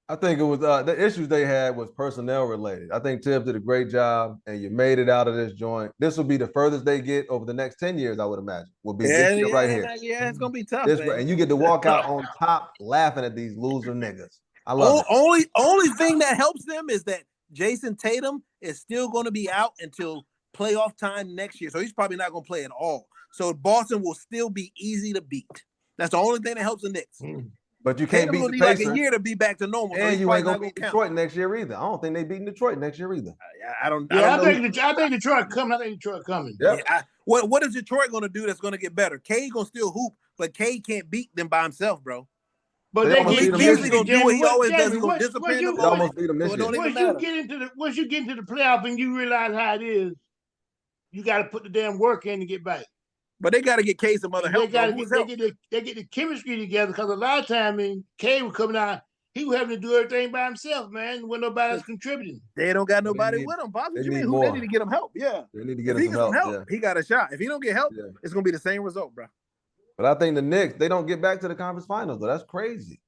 I think it was the issues they had was personnel related. I think Tibbs did a great job, and you made it out of this joint. This will be the furthest they get over the next 10 years, I would imagine. Will be this year right here. Yeah, it's gonna be tough. And you get to walk out on top laughing at these loser niggas. I love it. Only thing that helps them is that Jason Tatum is still going to be out until playoff time next year, so he's probably not going to play at all. So Boston will still be easy to beat. That's the only thing that helps the Knicks. But you can't beat the Pacers. Like a year to be back to normal. And you ain't gonna beat Detroit next year either. I don't think they beating Detroit next year either. I think Detroit coming. I think Detroit coming. Yep. Yeah, what is Detroit gonna do that's gonna get better? K gonna still hoop, but K can't beat them by himself, bro. But they usually gonna do what he always does. He's gonna discipline them. Almost beat them this year. Once you get into the playoff and you realize how it is, you got to put the damn work in to get back. But they got to get K some other help. They get the chemistry together because a lot of time, K was coming out, he was having to do everything by himself, man, when nobody else contributing. They don't got nobody with him. What you mean? They need to get him help. Yeah, they need to get him some help. He got a shot. If he don't get help, it's gonna be the same result, bro. But I think the Knicks, they don't get back to the conference finals, though. That's crazy.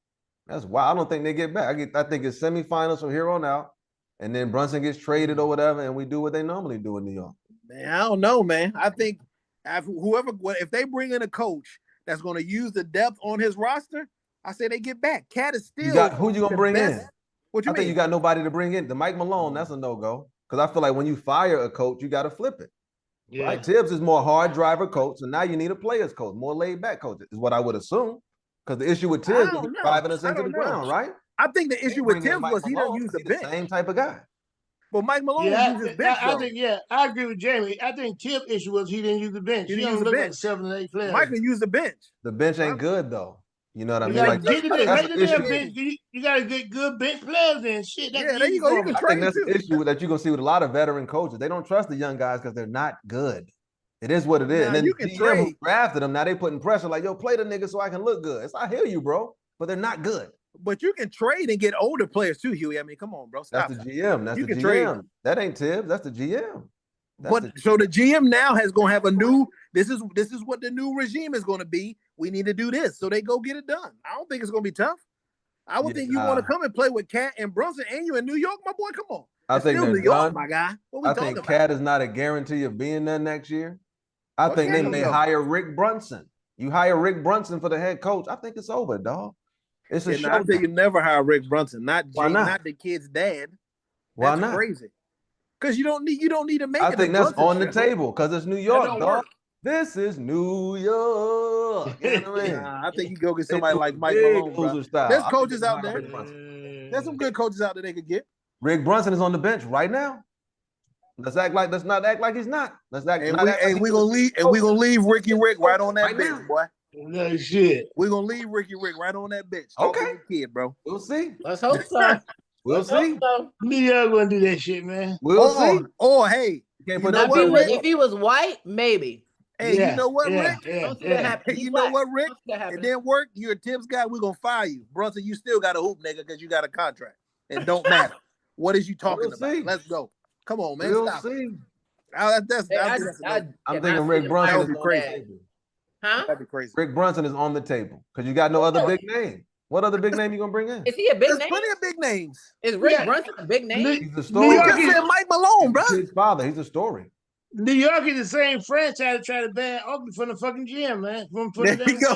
That's why I don't think they get back. I think it's semifinals from here on out, and then Brunson gets traded or whatever, and we do what they normally do in New York. Man, I don't know, man. I think if they bring in a coach that's going to use the depth on his roster, I say they get back. Cat is still who you gonna bring in? What you mean? I think you got nobody to bring in. The Mike Malone, that's a no-go. Because I feel like when you fire a coach, you got to flip it. Yeah. Right? Tibbs is more hard driver coach, so now you need a players coach, more laid back coach is what I would assume. Because the issue with Tibbs is driving us into the ground, right? I think the issue with Tibbs was he don't use the bench. Same type of guy. But Mike Malone uses bench. I agree with Jamie. I think Tibbs' issue was he didn't use the bench. He didn't look like 7 or 8 players. Mike can use the bench. The bench ain't good though. You know what I mean? You got to get good bench players and shit. There you go. You can I think that's the issue that you're gonna see with a lot of veteran coaches. They don't trust the young guys because they're not good. It is what it is. And then the GM who drafted them, now they putting pressure like, yo, play the nigga so I can look good. I hear you, bro, but they're not good. But you can trade and get older players too, Huey. I mean, come on, bro. That's the GM. That's the GM. That ain't Tibbs. That's the GM. So the GM now has going to have a new. This is what the new regime is going to be. We need to do this, so they go get it done. I don't think it's going to be tough. I would think you want to come and play with Cat and Brunson, and you in New York, my boy. Come on. I think still they're New York, done. my guy. What we I talking think about? Cat is not a guarantee of being there next year. I think they may hire Rick Brunson. You hire Rick Brunson for the head coach. I think it's over, dog. It's a show. I say you never hire Rick Brunson, not the kid's dad. Why not? Crazy. Because you don't need to make. I think that's on the table because it's New York, dog. This is New York. You know what I mean? I think you go get somebody like Mike Malone. Bro. There's coaches out there. There's some good coaches out there they could get. Rick Brunson is on the bench right now. Let's not act like he's not. Let's act. We're gonna leave Ricky Rick right on that bench, boy. No shit. We're gonna leave Ricky Rick right on that bench. Okay, kid, bro. We'll see. Let's hope so. We'll see. New York gonna do that shit, man. We'll see. Or hey, if he was white, maybe. Hey, you know what, Rick? You know what, Rick? It didn't work. You're a Tips guy. We're gonna fire you, Brunson. You still got a hoop, nigga, because you got a contract. It don't matter. What is you talking about? See. Let's go. Come on, man. We'll Stop. see. I'm thinking Rick Brunson is crazy. Huh? That'd be crazy. Rick Brunson is on the table because you got no other big name. What other big name you gonna bring in? Is he a big name? There's plenty of big names. Is Rick Brunson a big name? He's a story. You just said Mike Malone, bro. His father. He's a story. New York is the same franchise try to ban Oakley from the fucking gym, man. From there you go.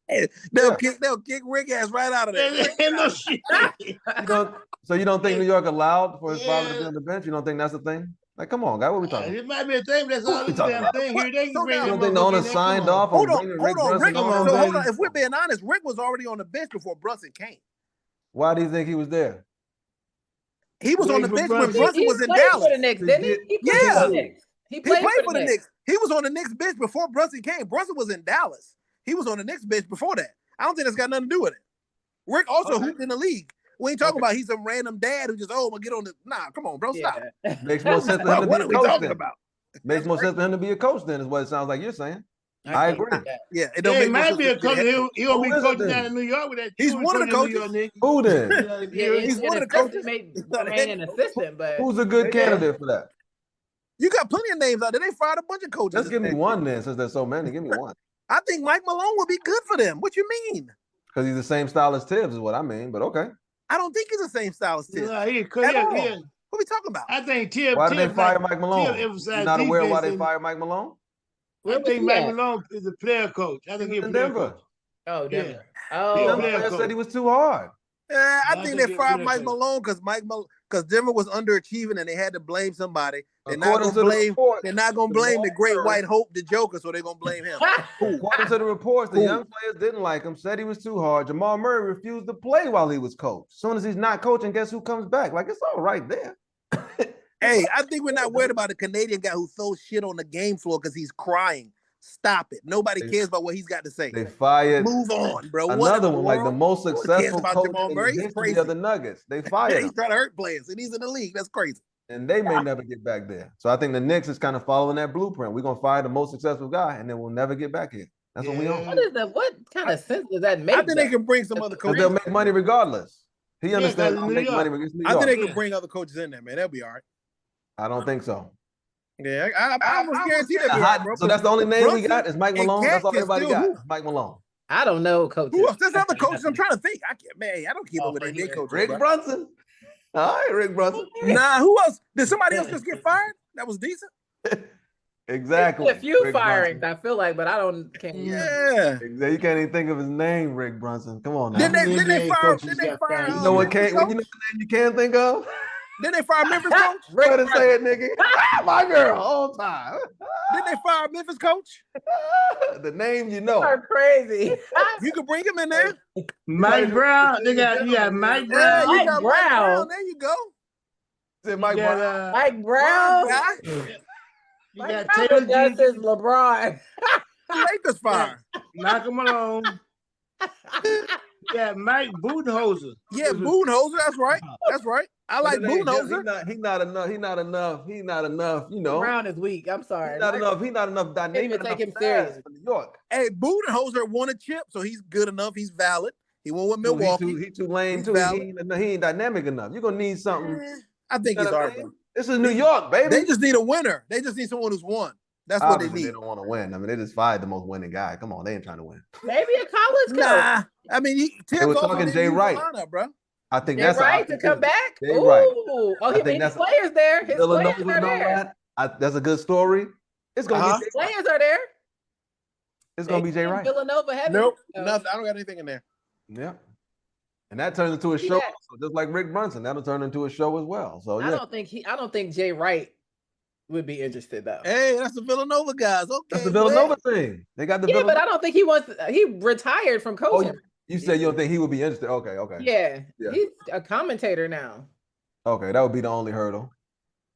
Hey, they'll kick Rick ass right out of there. No shit. So you don't think New York allowed for his father to be on the bench? You don't think that's the thing? Like, come on, guy, what are we talking about? It might be a thing, but that's all the damn thing here. They can bring you don't think the owner signed off on bringing Rick Brunson? Rick, hold on. If we're being honest, Rick was already on the bench before Brunson came. Why do you think he was there? He was on the bench when Brunson was in Dallas. For the Knicks, didn't he? He played for the Knicks. He was on the Knicks bench before Brunson came. Brunson was in Dallas. He was on the Knicks bench before that. I don't think that's got nothing to do with it. Rick also hooped in the league. We ain't talking about he's some random dad who just, I'm gonna get on the. Nah, come on, bro, stop. Makes more sense for him to be a coach then. About? Makes more sense for him to be a coach then, is what it sounds like you're saying. I agree. Yeah, it might be a coach. He gonna be coaching down in New York with that. He's one of the coaches. Who then? He's one of the coaches. Remain an assistant, but who's a good candidate for that? You got plenty of names out there. They fired a bunch of coaches. Let's give me one then, since there's so many. Give me one. I think Mike Malone would be good for them. What you mean? Because he's the same style as Tibbs, is what I mean. But okay. I don't think he's the same style as Tibbs. What are we talking about? I think Tibbs. Why did they fire Mike Malone? You're not aware why they fired Mike Malone? I think Mike Malone is a player coach. I think he's a player coach. Oh, Denver. Oh, Denver said he was too hard. I think they fired Mike Malone because Denver was underachieving and they had to blame somebody. They're not gonna blame the great white hope, the Joker, so they're gonna blame him. According to the reports, the young players didn't like him, said he was too hard. Jamal Murray refused to play while he was coach. As soon as he's not coaching, guess who comes back? Like, it's all right there. Hey, I think we're not worried about a Canadian guy who throws shit on the game floor because he's crying. Stop it. Nobody cares about what he's got to say. They fired. Move on, bro. Another one, like the most successful coach in the history of the Nuggets. They fired him. He's trying to hurt players, and he's in the league. That's crazy. And they may never get back there. So I think the Knicks is kind of following that blueprint. We're going to fire the most successful guy, and then we'll never get back here. That's what we on. What kind of sense does that make? I think they can bring some other coaches. They'll make money regardless. He understands they'll make money. I think they can bring other coaches in there, man. That'll be all right. I don't think so. Yeah, I almost guarantee that. So that's the only name we got is Mike Malone. That's all everybody got. Mike Malone. I don't know, coach. Who else? There's other coaches. I'm trying to think. I don't keep up with NBA coaches. Rick Brunson. All right, Rick Brunson. Nah, who else? Did somebody else just get fired? That was decent. Exactly. A few firings, I feel like, but I don't. Yeah. You can't even think of his name, Rick Brunson. Come on now. Didn't they fire? You know what? You know the name you can't think of? Didn't they fire Memphis coach? Better say it, nigga. My girl, all time. Didn't they fire Memphis coach? The name you know. You're crazy. You can bring him in there. Mike Brown. You got Mike Brown. Mike Brown. There you go. Mike Brown. Mike Brown. You got Taylor Justice LeBron. Lakers fire. Malcolm Malone. Yeah, Mike Budenholzer. Yeah, Budenholzer. That's right. That's right. I like Budenholzer. He's not enough. You know, Brown is weak. I'm sorry. He's not enough. Can't even take him serious. New York. Hey, Budenholzer won a chip, so he's good enough. He's valid. He won with Milwaukee. He too lame too. He ain't dynamic enough. You're gonna need something. I think he's all right. This is New York, baby. They just need a winner. They just need someone who's won. That's Obviously, what they need. They don't want to win. I mean, they just fired the most winning guy. Come on, they ain't trying to win. Maybe a college coach. Nah, I mean, They were talking Jay Wright, bro. I think Jay that's Wright to come back. Jay Wright. Oh, his players there. His Villanova players are there. That's a good story. It's gonna be players are there. It's gonna be Jay Wright. Villanova heavy. Nope, nothing. I don't got anything in there. Yeah. And that turns into a show, so just like Rick Brunson, that'll turn into a show as well. So yeah. I don't think Jay Wright would be interested though. Hey, that's the Villanova guys. Okay, that's the Villanova thing. They got the Villanova. But I don't think he wants. He retired from coaching. Oh, you said you don't think he would be interested? Okay. Yeah, he's a commentator now. Okay, that would be the only hurdle.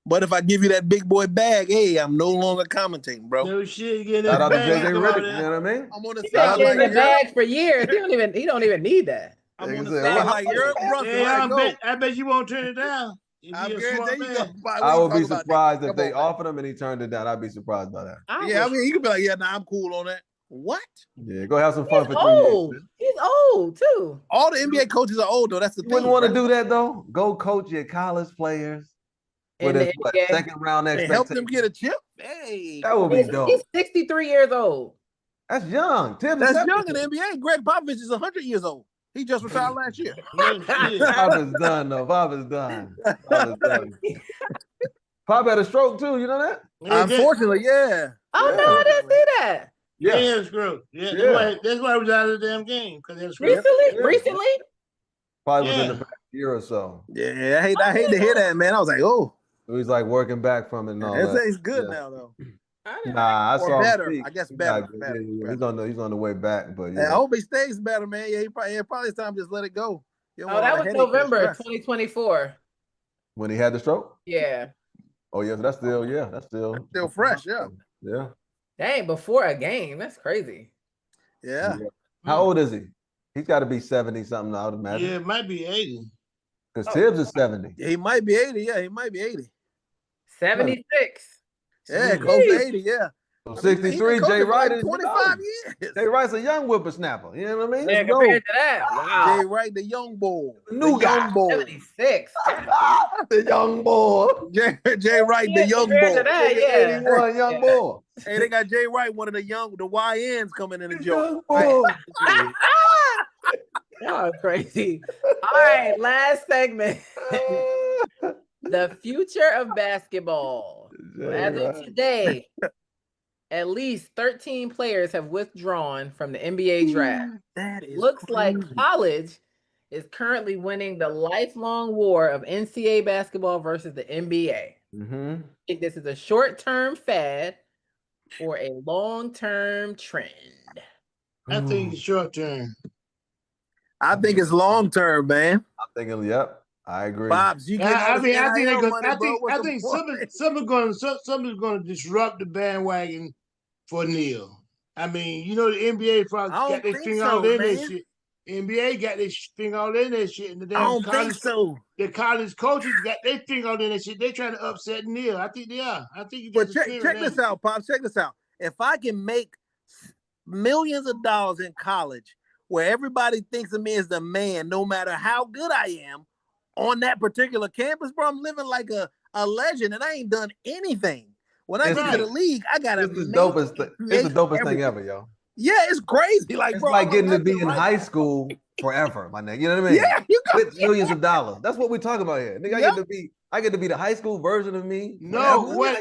But if I give you that big boy bag, hey, I'm no longer commentating, bro. No shit, you get Shout out to bag. JJ Redick, you know what I mean? I'm on the side like the bag for years. He don't even need that. I'm on the side like you're I bet you won't turn it down. I would be surprised if they offered him and he turned it down. I'd be surprised by that. I mean, he could be like, yeah, nah, I'm cool on that. What? Yeah, go have some fun for 3 years. He's old too. All the NBA coaches are old though. That's the thing. You wouldn't want to do that though. Go coach your college players with a second round expectation. Help them get a chip. Hey, that would be dope. He's 63 years old. That's young. That's young in the NBA. Greg Popovich is 100 years old. He just retired last year. Pop is done though. Pop is done. Pop had a stroke too. You know that? Unfortunately, yeah. Oh no, I didn't see that. Yeah, it's gross. Yeah, that's why I was out of the damn game because recently. Probably was in the past year or so. Yeah, I hate to hear that, man. I was like, oh. He's like working back from it and all that. It's good now though. Nah, I saw better. I guess better. He's on the way back, but I hope he stays better, man. Yeah, probably it's time to just let it go. That was November 2024. When he had the stroke? Yeah. Oh yeah, that's still fresh, yeah. Yeah. Dang, before a game. That's crazy. Yeah. How old is he? He's got to be 70 something, I would imagine. Yeah, it might be 80. Because Tibbs is 70. Yeah, he might be 80. Yeah, he might be 80. 76. Yeah, close to 80. Yeah. So 63, Jay Wright is 25 years. Jay Wright's a young whippersnapper. You know what I mean? Yeah, compared to that. Wow. Jay Wright, the young boy. The new guy. Young boy. 76. The young boy. Jay Wright, the young boy. To that, 81, young boy. Hey, they got Jay Wright, one of the YNs coming in the joint. Y'all crazy. All right, last segment. The future of basketball. As of today, at least 13 players have withdrawn from the NBA draft. Looks like college is currently winning the lifelong war of NCAA basketball versus the NBA. Mm-hmm. I think this is a short-term fad or a long-term trend. I think it's short-term. I think it's long-term, man. I'm thinking, yep. I agree. Bobs, you get I think something's going to disrupt the bandwagon for Neil. I mean, you know, the NBA probably got their finger all in that shit. NBA got their finger all in that shit, and the damn the college coaches got their finger all in that shit. They're trying to upset Neil. I think they are. I think. But check this out, Pops. Check this out. If I can make millions of dollars in college, where everybody thinks of me as the man, no matter how good I am on that particular campus, bro, I'm living like a legend, and I ain't done anything. When I get to the league, I gotta. It's the dopest thing ever, yo. Yeah, it's crazy. Like, it's bro, like getting to be in high school forever, my nigga. You know what I mean? Yeah, you got with millions of dollars. That's what we're talking about here. Nigga, I get to be the high school version of me. No, what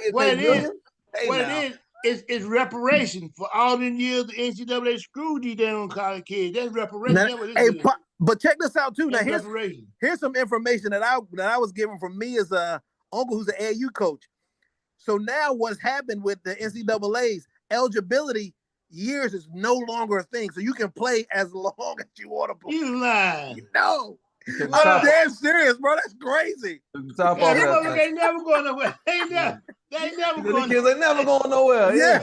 it is reparation for all the years the NCAA screwed you down on college kids. That's reparation. But check this out too. Now here's some information that I was given from me as a uncle who's an AAU coach. So now what's happened with the NCAA's eligibility years is no longer a thing. So you can play as long as you want to play. You lying. No. I'm damn serious, bro. That's crazy. They never going nowhere. They never going. Kids ain't never going nowhere. Yeah.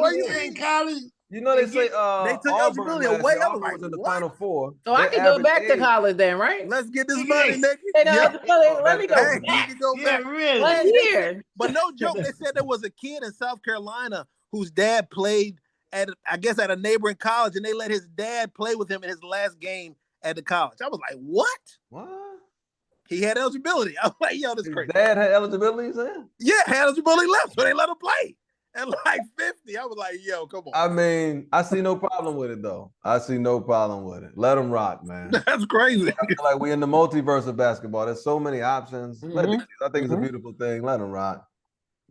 What you in college? You know they say they took eligibility away. I was in the Final Four. So I can go back to college then, right? Let's get this money, nigga. Let me go back. You can go back. Really. 1 year. But no joke, they said there was a kid in South Carolina whose dad played at a neighboring college, and they let his dad play with him in his last game at the college. I was like, what? He had eligibility. I was like, yo, this His crazy. dad had eligibility, son? Yeah, had eligibility left, so they let him play. At like 50, I was like, yo, come on. I mean, I see no problem with it, though. I see no problem with it. Let him rock, man. That's crazy. I feel like we in the multiverse of basketball. There's so many options. I think it's a beautiful thing. Let him rock.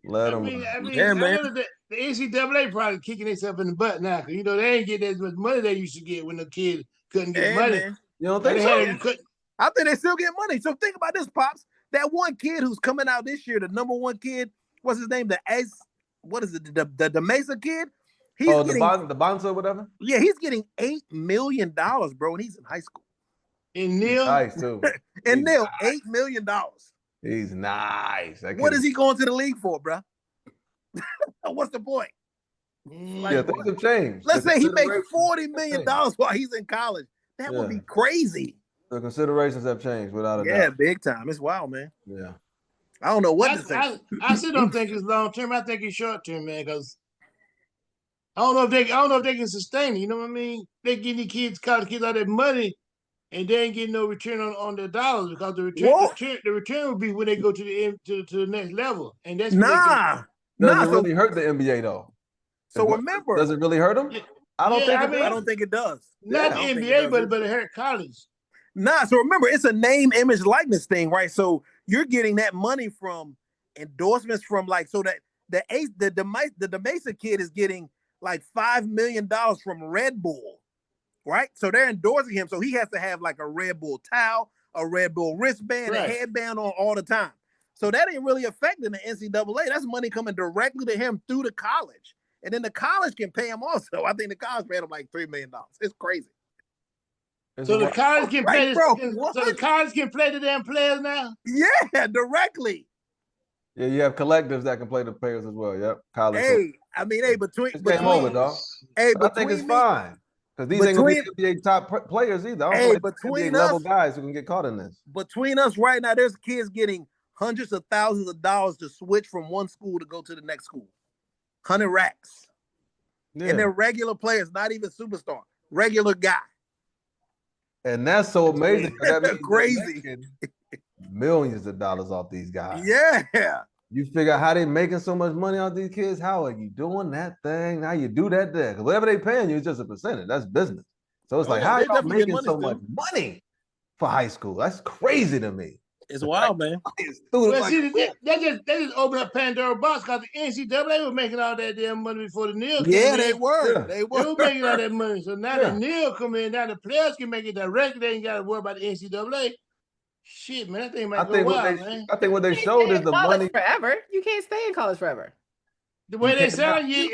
Let him rock. Yeah, man. I know the NCAA probably kicking themselves in the butt now, because they ain't getting as much money they used to get when the kid couldn't get money. Man. You don't think so? I think they still get money. So think about this, Pops. That one kid who's coming out this year, the number one kid, what's his name? What is it? The Mesa kid? The Bonza or whatever? Yeah, he's getting $8 million, bro, and he's in high school. And Neil? Nice, too. And Neil, $8 million. He's nice. What is he going to the league for, bro? What's the point? Like, things have changed. Let's say he makes $40 million while he's in college. That would be crazy. The considerations have changed without a doubt. Yeah, big time. It's wild, man. Yeah. I don't know what to say. I still don't think it's long term. I think it's short term, man, because I don't know if they can sustain it. You know what I mean? They give these college kids all that money, and they ain't getting no return on their dollars, because the return would be when they go to the next level, and that's doesn't really hurt the NBA though. So remember, does it really hurt them? I don't think it does. Not the NBA, but it hurt college. Nah, so remember, it's a name, image, likeness thing, right? So you're getting that money from endorsements from the Mesa kid is getting like $5 million from Red Bull, right? So they're endorsing him, so he has to have like a Red Bull towel, a Red Bull wristband, a headband on all the time. So that ain't really affecting the NCAA. That's money coming directly to him through the college, and then the college can pay him also. I think the college paid him like $3 million. It's crazy. So the college can play So the college can play the damn players now? Yeah, directly. Yeah, you have collectives that can play the players as well. Yep. College. Between game over, dog. I think it's fine. Because these ain't gonna be NBA top players either. I don't between us, level guys who can get caught in this. Between us right now, there's kids getting hundreds of thousands of dollars to switch from one school to go to the next school. 100 racks. Yeah. And they're regular players, not even superstar. Regular guy. And that's so amazing. That crazy. Millions of dollars off these guys. Yeah. You figure out how they making so much money off these kids. How are you doing that thing? How you do that there? Because whatever they paying you is just a percentage. That's business. So it's how are y'all making so much money for high school? That's crazy to me. It's wild, man. They just opened up Pandora's box, because the NCAA was making all that damn money before the Neil came in. Yeah, they were. They were making all that money. So now the Neil come in, now the players can make it directly. They ain't got to worry about the NCAA. Shit, man, that thing might go wild, man. I think what they showed is the money forever. You can't stay in college forever. The way they sound, you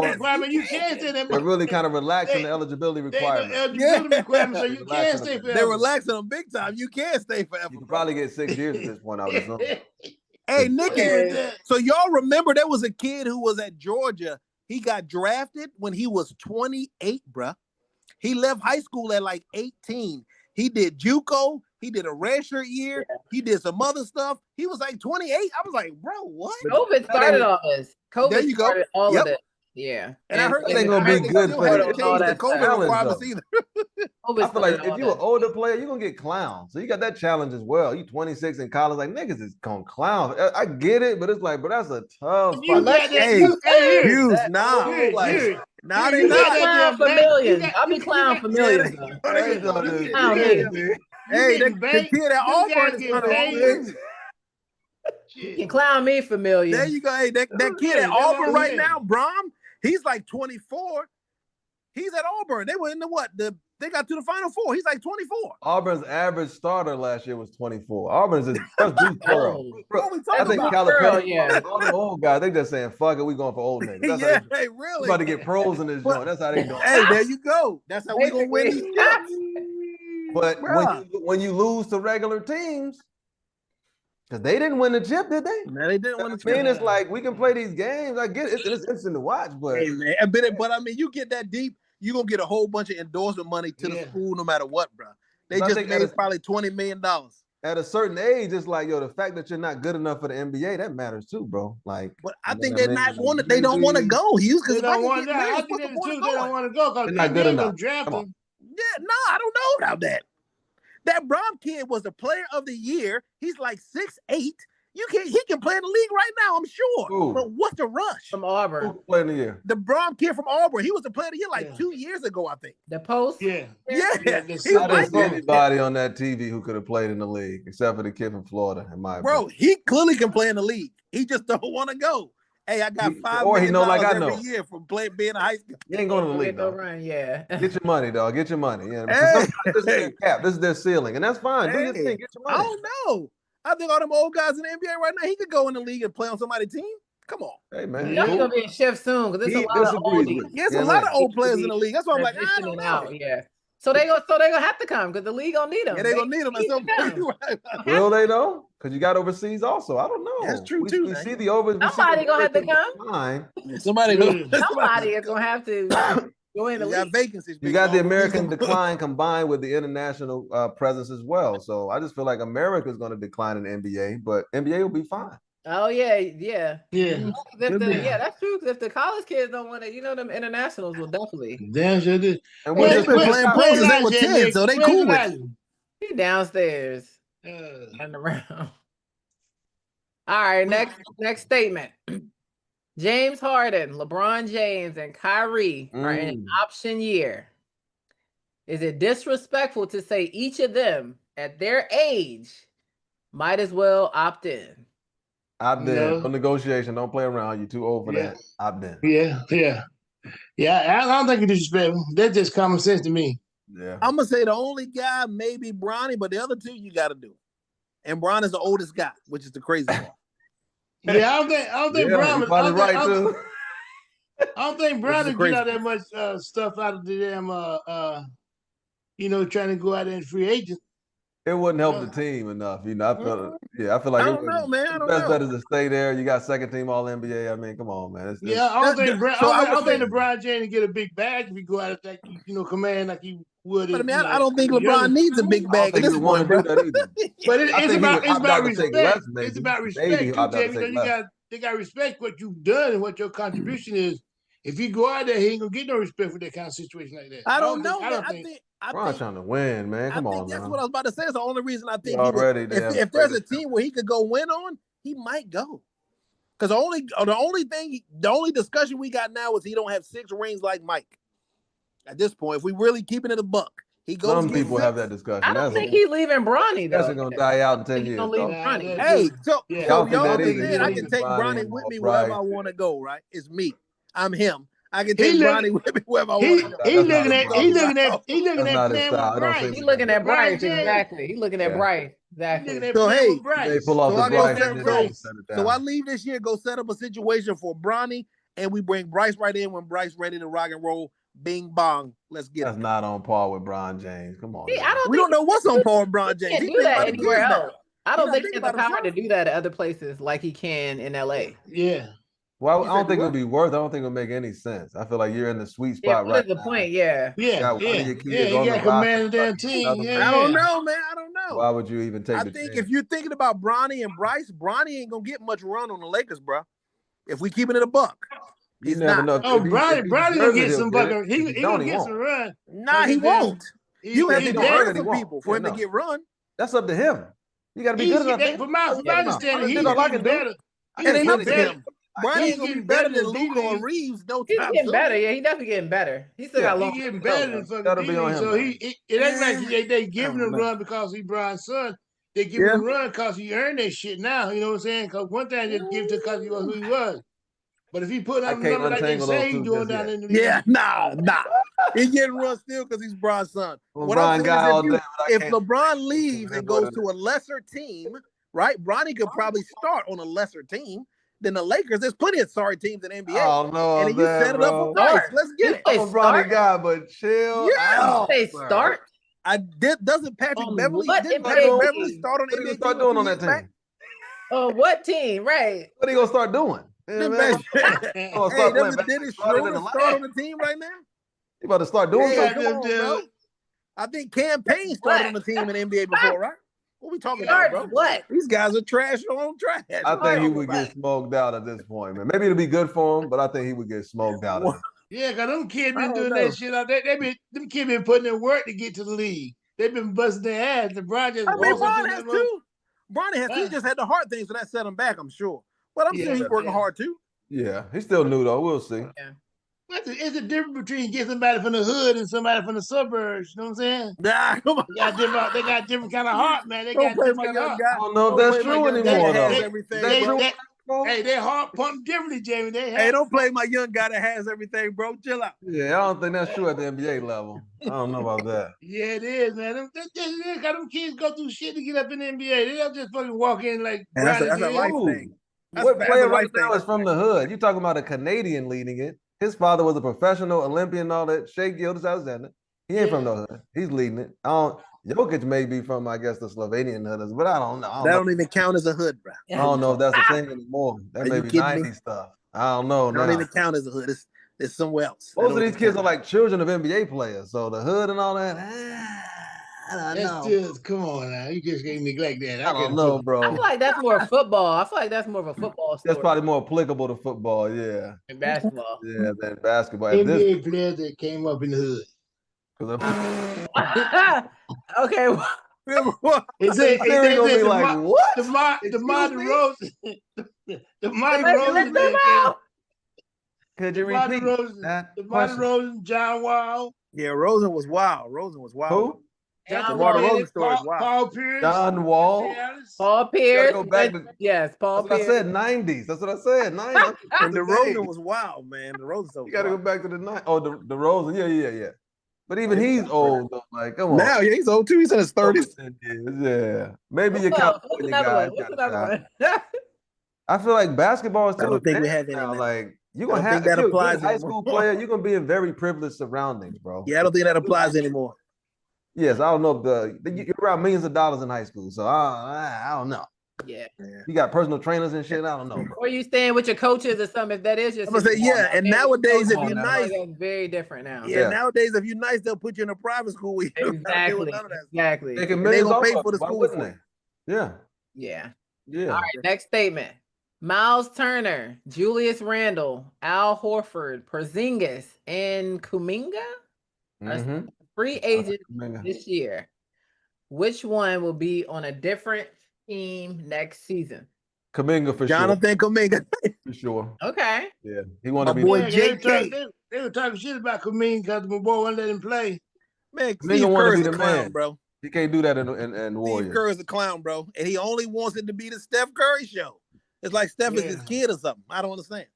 requirement. You can't stay there. They're really kind of relaxing the eligibility requirement. So you can't stay forever. They're relaxing them big time. You can't stay forever. You can probably get 6 years at this point, I would assume. Hey, Nikki, so y'all remember there was a kid who was at Georgia. He got drafted when he was 28, bruh. He left high school at like 18. He did JUCO. He did a redshirt year. Yeah. He did some other stuff. He was like 28. I was like, bro, what? COVID started all this. COVID started all of it. Yeah. And I heard they gonna be good for the COVID requirements either. I feel like if you're an older player, you're gonna get clowned. So you got that challenge as well. You 26 in college, like niggas is gonna clown. I get it, but it's like, but that's a tough. Now they not clown for millions. I'll be clown for millions. Hey, the kid at Auburn is gonna you can clown me for millions. There you go. Hey, that kid at Auburn right now, Brom, he's like 24. He's at Auburn. They were in they got to the Final Four. He's like 24. Auburn's average starter last year was 24. Auburn's is just Pearl. I think Calipari, all the old guys, they just saying, fuck it, we going for old niggas. That's really. We about to get pros in this joint. That's how they do it. Hey, there you go. That's how we gonna win these games. But when you lose to regular teams, because they didn't win the chip, did they? No, they didn't win the chip. I mean, it's like we can play these games. I get it. It's interesting to watch, but hey, man. But I mean, you get that deep, you're gonna get a whole bunch of endorsement money to the school no matter what, bro. They just made probably $20 million. At a certain age, it's like, yo, the fact that you're not good enough for the NBA, that matters too, bro. Like, but I think they're not want to. They don't want to go, Hughes, because they don't want to go because they're not good enough. Yeah, no, I don't know about that. That Brom kid was the player of the year. He's like 6'8". He can play in the league right now, I'm sure. Ooh. But what's the rush? From Auburn. Who played in the year? The Brom kid from Auburn. He was the player of the year like 2 years ago, I think. The post? Yeah. Yeah, I didn't see anybody on that TV who could have played in the league except for the kid from Florida, in my opinion. Bro, he clearly can play in the league. He just don't want to go. Hey, I got $5 million every year from being a high school. You ain't going to the league, though. Yeah. Get your money, dog. Get your money. Yeah. Hey. This is their cap. This is their ceiling, and that's fine. Hey. Do your thing. Get your money. I don't know. I think all them old guys in the NBA right now, he could go in the league and play on somebody's team. Come on. Hey, man. He's gonna be a shift soon because there's a lot of oldies. There's a lot of old players in the league. That's why I'm like, I don't know. Out, yeah. So they gonna have to come because the league gonna need them. Yeah, they gonna need them at some point. Will they though? Because you got overseas also. I don't know. That's true too. We see the overseas. Somebody gonna have to come. Somebody is gonna have to join the league. Got vacancies. You got the American decline combined with the international presence as well. So I just feel like America is going to decline in the NBA, but NBA will be fine. Oh yeah. Yeah, that's true. Because if the college kids don't want it, them internationals will definitely. Damn sure do. And we're just playing pros since they were 10, so they cool with it. He downstairs running around. All right, next statement. James Harden, LeBron James, and Kyrie are in an option year. Is it disrespectful to say each of them at their age might as well opt in? Opt in. No negotiation. Don't play around. You're too old for that. Opt in. Yeah. I don't think it's disrespectful. That's just common sense to me. Yeah. I'm gonna say the only guy maybe Bronny, but the other two you got to do. And Bron is the oldest guy, which is the crazy one. Yeah, I don't think Bron. Right too. I don't think Bron would get out that much stuff out of the damn trying to go out there and free agent. It wouldn't help the team enough, I feel like I don't know, man. I don't best know. bet is to stay there. You got second team All NBA. I mean, come on, man. I don't think LeBron James get a big bag if he go out at that, command like he would. But I mean, I don't think LeBron needs a big bag at this point, bro. But it's about respect. It's about respect too, they got to respect what you've done and what your contribution is. If you go out there, he ain't gonna get no respect for that kind of situation like that. I don't know. I think Ron's trying to win, man. Come on, that's what I was about to say. It's the only reason I think if there's a team where he could go win on, he might go. Because the only discussion we got now is he don't have 6 rings like Mike. At this point, if we really keeping it a buck, he goes. Some people have that discussion. I don't think he's leaving Bronny though. That's gonna die out in 10 years. Hey, so y'all think I can take Bronny with me wherever I want to go, right? It's me. I'm him. I can take Bronny with me wherever I want to go. He's looking at He's looking at Bryce, exactly. He's looking at Bryce. Exactly. So hey, they pull off the Bryce. So I leave this year, go set up a situation for Bronny, and we bring Bryce right in when Bryce ready to rock and roll. Bing bong, let's get it. That's not on par with Bron James. Come on. We don't know what's on par with Bron James. He can't do that anywhere else. I don't think he has the power to do that at other places like he can in LA. Yeah. Well, I don't think it would be worth. I don't think it would make any sense. I feel like you're in the sweet spot right now. What is the point? Yeah. You got command their team. I don't know, man. I don't know. Why would you even take? I think if you're thinking about Bronny and Bryce, Bronny ain't gonna get much run on the Lakers, bro. If we keeping it a buck. He's never know. Oh, Bronny gonna get some bucket. He gonna get some run. Nah, he won't. You have to go some people for him to get run. That's up to him. You got to be good enough. From my understanding, he's getting better. It ain't up to him. Bronny ain't gonna be better than Luka or Reeves. No He's time getting soon. better. Yeah, he definitely getting better. He still got long. He's getting better than fucking That'll be on him. So it ain't like they giving him run because he Bron's son. They give him run because he earned that shit now. You know what I'm saying? Because one time they just give it to because he was who he was. But if he put up a number like they say he's doing down in the league. Nah. He getting run still because he's Bron's son. What I'm saying is if LeBron leaves and goes to a lesser team, right? Bronny could probably start on a lesser team than the Lakers. There's plenty of sorry teams in NBA. Oh no, and then you set it up for Bryce. Let's get it. I'm a Bronny guy, but chill. Yeah. They start. Doesn't Patrick Beverly start on NBA? Start doing on that team. What team? Right. What are you gonna start doing? Dennis Schroeder start on the team right now? You about to start doing something? Come on, bro. I think Campaign started on the team in the NBA before, right? What we talking about, bro? What? These guys are trash on trash. I think he would get smoked out at this point, man. Maybe it'll be good for him, but I think he would get smoked out. Yeah, because them kids been doing that shit out there. Them kids been putting in work to get to the league. they've been busting their ass. LeBron just Bron has too. Bron has too. He just had the heart thing, so that set him back, I'm sure. But I'm sure he's working hard too. Yeah, he's still new though. We'll see. Yeah. It's a difference between getting somebody from the hood and somebody from the suburbs. You know what I'm saying? Nah, come on. They got different kind of heart, man. They got different kind of heart. I don't know if that's true anymore, though. Hey, their heart pump differently, Jamie. Hey, don't play my young guy that has everything, bro. Chill out. Yeah, I don't think that's true at the NBA level. I don't know about that. Yeah, it is, man. They got them kids go through shit to get up in the NBA. They don't just fucking walk in like. That's a life thing. What player right now is from the hood? You talking about a Canadian leading it? His father was a professional Olympian and all that. Shea Gilgeous-Alexander. He ain't from the hood. He's leading it. Jokic may be from, I guess, the Slovenian hood, but I don't know. That don't even count as a hood, bro. I don't know if that's a thing anymore. That may be 90s stuff. I don't know. Don't even count as a hood. It's somewhere else. Most of these kids are like children of NBA players, so the hood and all that. I don't know. Just come on now. You just can't neglect that. I don't know, bro. I feel like that's more football. I feel like that's more of a football story. That's probably more applicable to football, yeah. And basketball. Yeah, than basketball. NBA players that came up in the hood. Okay. They're gonna be like, what? DeMar DeRozan. Could you repeat that? DeMar DeRozan, John Wall. Yeah, Rosen was wild. Who? DeMar DeRozan story is wild. Paul Pierce. John Wall. Paul Pierce. Go back to, yes, Paul Pierce. I said 90s. That's what I said. 90s. And DeRozan was wild, man. DeRozan. You got to go back to the 90s. Oh, DeRozan. Yeah. But even he's old, though. Like, come on. Now, yeah, he's old too. He's in his 30s. Yeah. Maybe you count the guy. What's another one? I feel like basketball is too. I don't think we have any now. Like, you're going to have that applies high school player, you're going to be in very privileged surroundings, bro. Yeah, I don't think that applies anymore. Yes, I don't know if you're around millions of dollars in high school, so I don't know. Yeah. You got personal trainers and shit. I don't know, bro. Or you staying with your coaches or something. If that is just, I'm gonna say, yeah. And nowadays, if you're nice, it's very different now. Yeah, nowadays, if you're nice, they'll put you in a private school. Exactly. They gonna pay for the school, wouldn't they? Yeah. All right. Next statement. Miles Turner, Julius Randle, Al Horford, Porzingis, and Kuminga are free agents this year. Which one will be on a different team next season? Kuminga for Jonathan Kuminga. For sure. Okay. Yeah. He want to be boy JK. They were talking shit about Kuminga because my boy wouldn't let him play. Man, Steve Kerr is a clown, bro. He can't do that in Warriors. Steve Kerr is a clown, bro. And he only wants it to be the Steph Curry show. It's like Steph is his kid or something. I don't understand.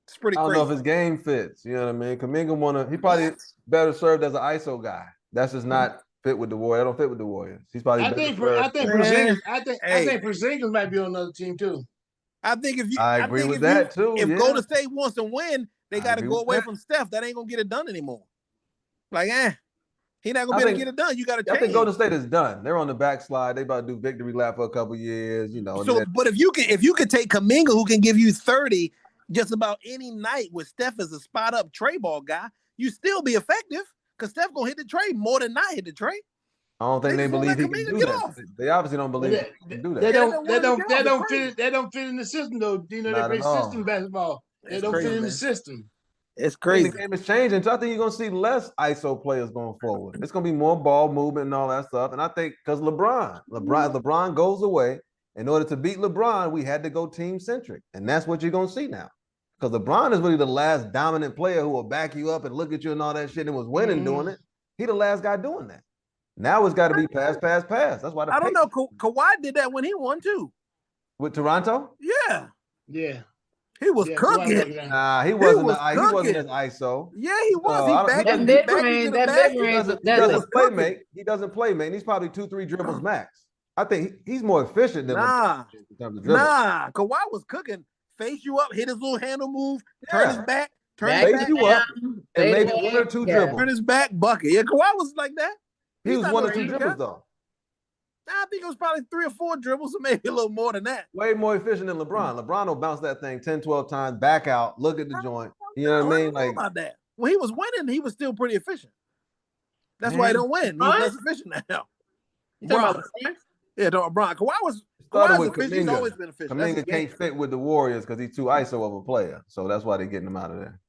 It's pretty crazy. I don't know if his game fits. You know what I mean? Kuminga he probably better served as an ISO guy. That's just not fit with the Warriors. I don't fit with the Warriors. He's probably I think Porzingis might be on another team too. I think I agree with that too. If Golden State wants to win, they got to go away from Steph. That ain't gonna get it done anymore. Like, he's not gonna be able to get it done. You got to change. I think Golden State is done. They're on the backslide. They about to do victory lap for a couple years, you know. So, but if you can take Kuminga, who can give you 30 just about any night with Steph as a spot up tray ball guy, you still be effective because Steph gonna hit the tray more than not hit the tray. I don't think they believe he can do that. They obviously don't believe he can do that. They don't fit in the system though. You know, they play system basketball. They don't fit in the system. It's crazy. The game is changing. So I think you're going to see less ISO players going forward. It's going to be more ball movement and all that stuff. And I think because LeBron goes away, in order to beat LeBron, we had to go team-centric. And that's what you're going to see now. Because LeBron is really the last dominant player who will back you up and look at you and all that shit and was winning doing it. He the last guy doing that. Now it's got to be pass. That's why I don't know. Kawhi did that when he won too. With Toronto? Yeah. Yeah. He was cooking. Nah, he wasn't as ISO. Yeah, he was. He doesn't play, man. He's probably 2-3 dribbles max. I think he's more efficient than Kawhi was cooking. Face you up, hit his little handle move, turn his back, face you up, and maybe 1 or 2 dribbles. Turn his back, bucket. Yeah, Kawhi was like that. He was 1 or 2 dribbles though. I think it was probably 3 or 4 dribbles, or maybe a little more than that. Way more efficient than LeBron. LeBron will bounce that thing 10, 12 times, back out, look at the joint. You know what I mean? Like about that. When he was winning, he was still pretty efficient. That's why he don't win. He's less efficient now. Yeah, LeBron. Kawhi was efficient. He's always been efficient. Kuminga can't fit with the Warriors because he's too ISO of a player. So that's why they're getting him out of there.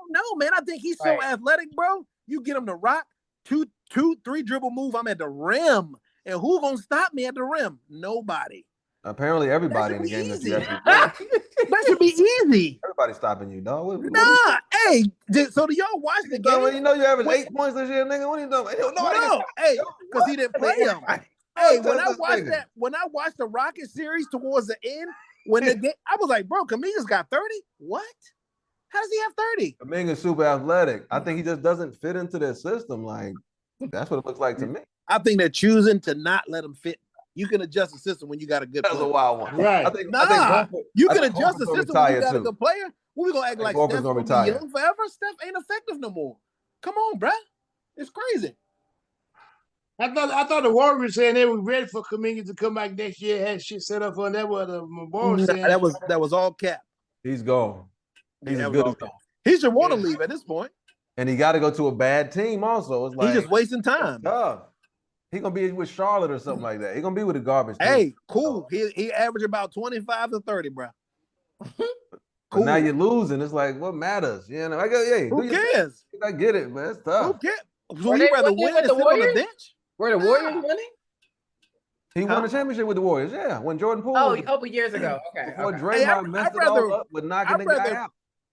No, man. I think he's so athletic, bro. You get him to rock. Two 2-3 dribble move, I'm at the rim. And who gonna stop me at the rim? Nobody. Apparently, everybody in the game that you actually play. That should be easy. Everybody's stopping you, dog. Nah, hey. So do y'all watch the game? You know you average 8 points this year, nigga. What are you doing? No, hey, because he didn't play him. Hey, when I watched the Rocket series towards the end, when the game, I was like, bro, Kaminga's got 30. What? How does he have 30? Kaminga's super athletic. I think he just doesn't fit into their system. Like, that's what it looks like to me. I think they're choosing to not let him fit. You can adjust the system when you got a good player. That's a wild one. Right. I think you can adjust the system when you got a good player. What we gonna act like Steph's gonna be young forever? Steph ain't effective no more. Come on, bruh. It's crazy. I thought the Warriors saying they were ready for Kuminga to come back next year. Had shit set up for him. That was saying. That was all cap. He's gone. He's as good as gone. He should want to leave at this point. And he got to go to a bad team also. It's like he's just wasting time. He's gonna be with Charlotte or something like that. He's gonna be with a garbage team. Hey, cool. He averaged about 25 to 30, bro. Cool. Now you're losing. It's like, what matters? You know, who cares? I get it, man. It's tough. Who cares? So you rather win than sit on the bench? Were the Warriors winning? He won a championship with the Warriors, yeah. When Jordan Poole. Oh, a couple years ago. Okay. Before Draymond messed it all up with knocking the guy out.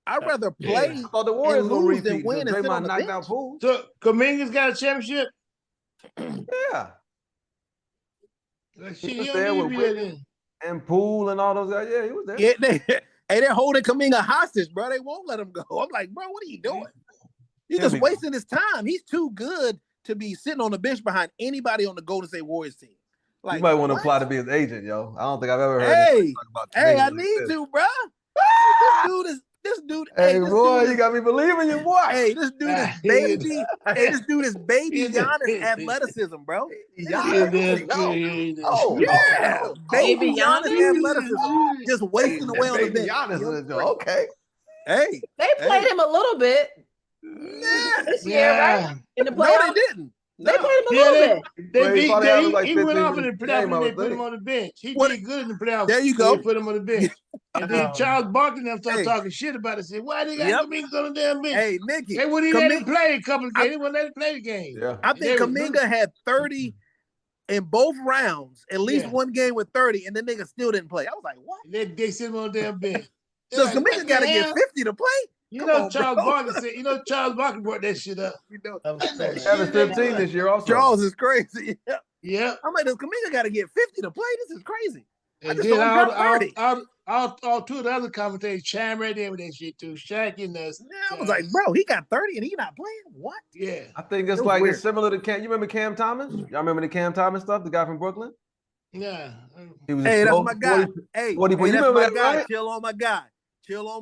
I'd rather play the Warriors and lose than win and sit on the bench. Out Poole. So Kuminga's got a championship? Yeah. He was there with and Poole and all those guys. Yeah, he was there. Yeah, they're holding Kuminga hostage, bro. They won't let him go. I'm like, bro, what are you doing? You're just wasting his time. He's too good to be sitting on the bench behind anybody on the Golden State Warriors team. Like, you might want to apply to be his agent, yo. I don't think I've ever heard talk about I need to, bro. This dude. Hey, boy, you got me believing you, boy. Hey, this dude is baby. This dude is baby Giannis athleticism, bro. Baby Giannis athleticism. Just wasting away on the bench. Giannis, okay. Hey, they played him a little bit. This year, right? In the playoffs. No, they didn't. They played him a little bit. He went off in the playoffs and they put him on the bench. He did good in the playoffs. There you go. They put him on the bench. And then Charles Barkley and them started talking shit about it. Said, why they got Kuminga on the damn bench? Hey, Nicky. They wouldn't even let him play a couple of games. They wouldn't let him play the game. Yeah. I think Kuminga had 30 in both rounds, at least one game with 30, and the nigga still didn't play. I was like, what? They sit him on the damn bench. So Kuminga got to get 50 to play? Charles Barkley said, Charles Barkley brought that shit up. Having 15 this year also. Charles is crazy. Yeah. I'm like, does Kuminga got to get 50 to play? This is crazy. And then all two of the other commentators chime right in with that shit too. Shaq and us. I was like, bro, he got 30 and he not playing? What? Yeah. I think it's similar to Cam. You remember Cam Thomas? Y'all remember the Cam Thomas stuff? The guy from Brooklyn? Yeah. He was that's my guy. 40 that's my guy. Right? Chill on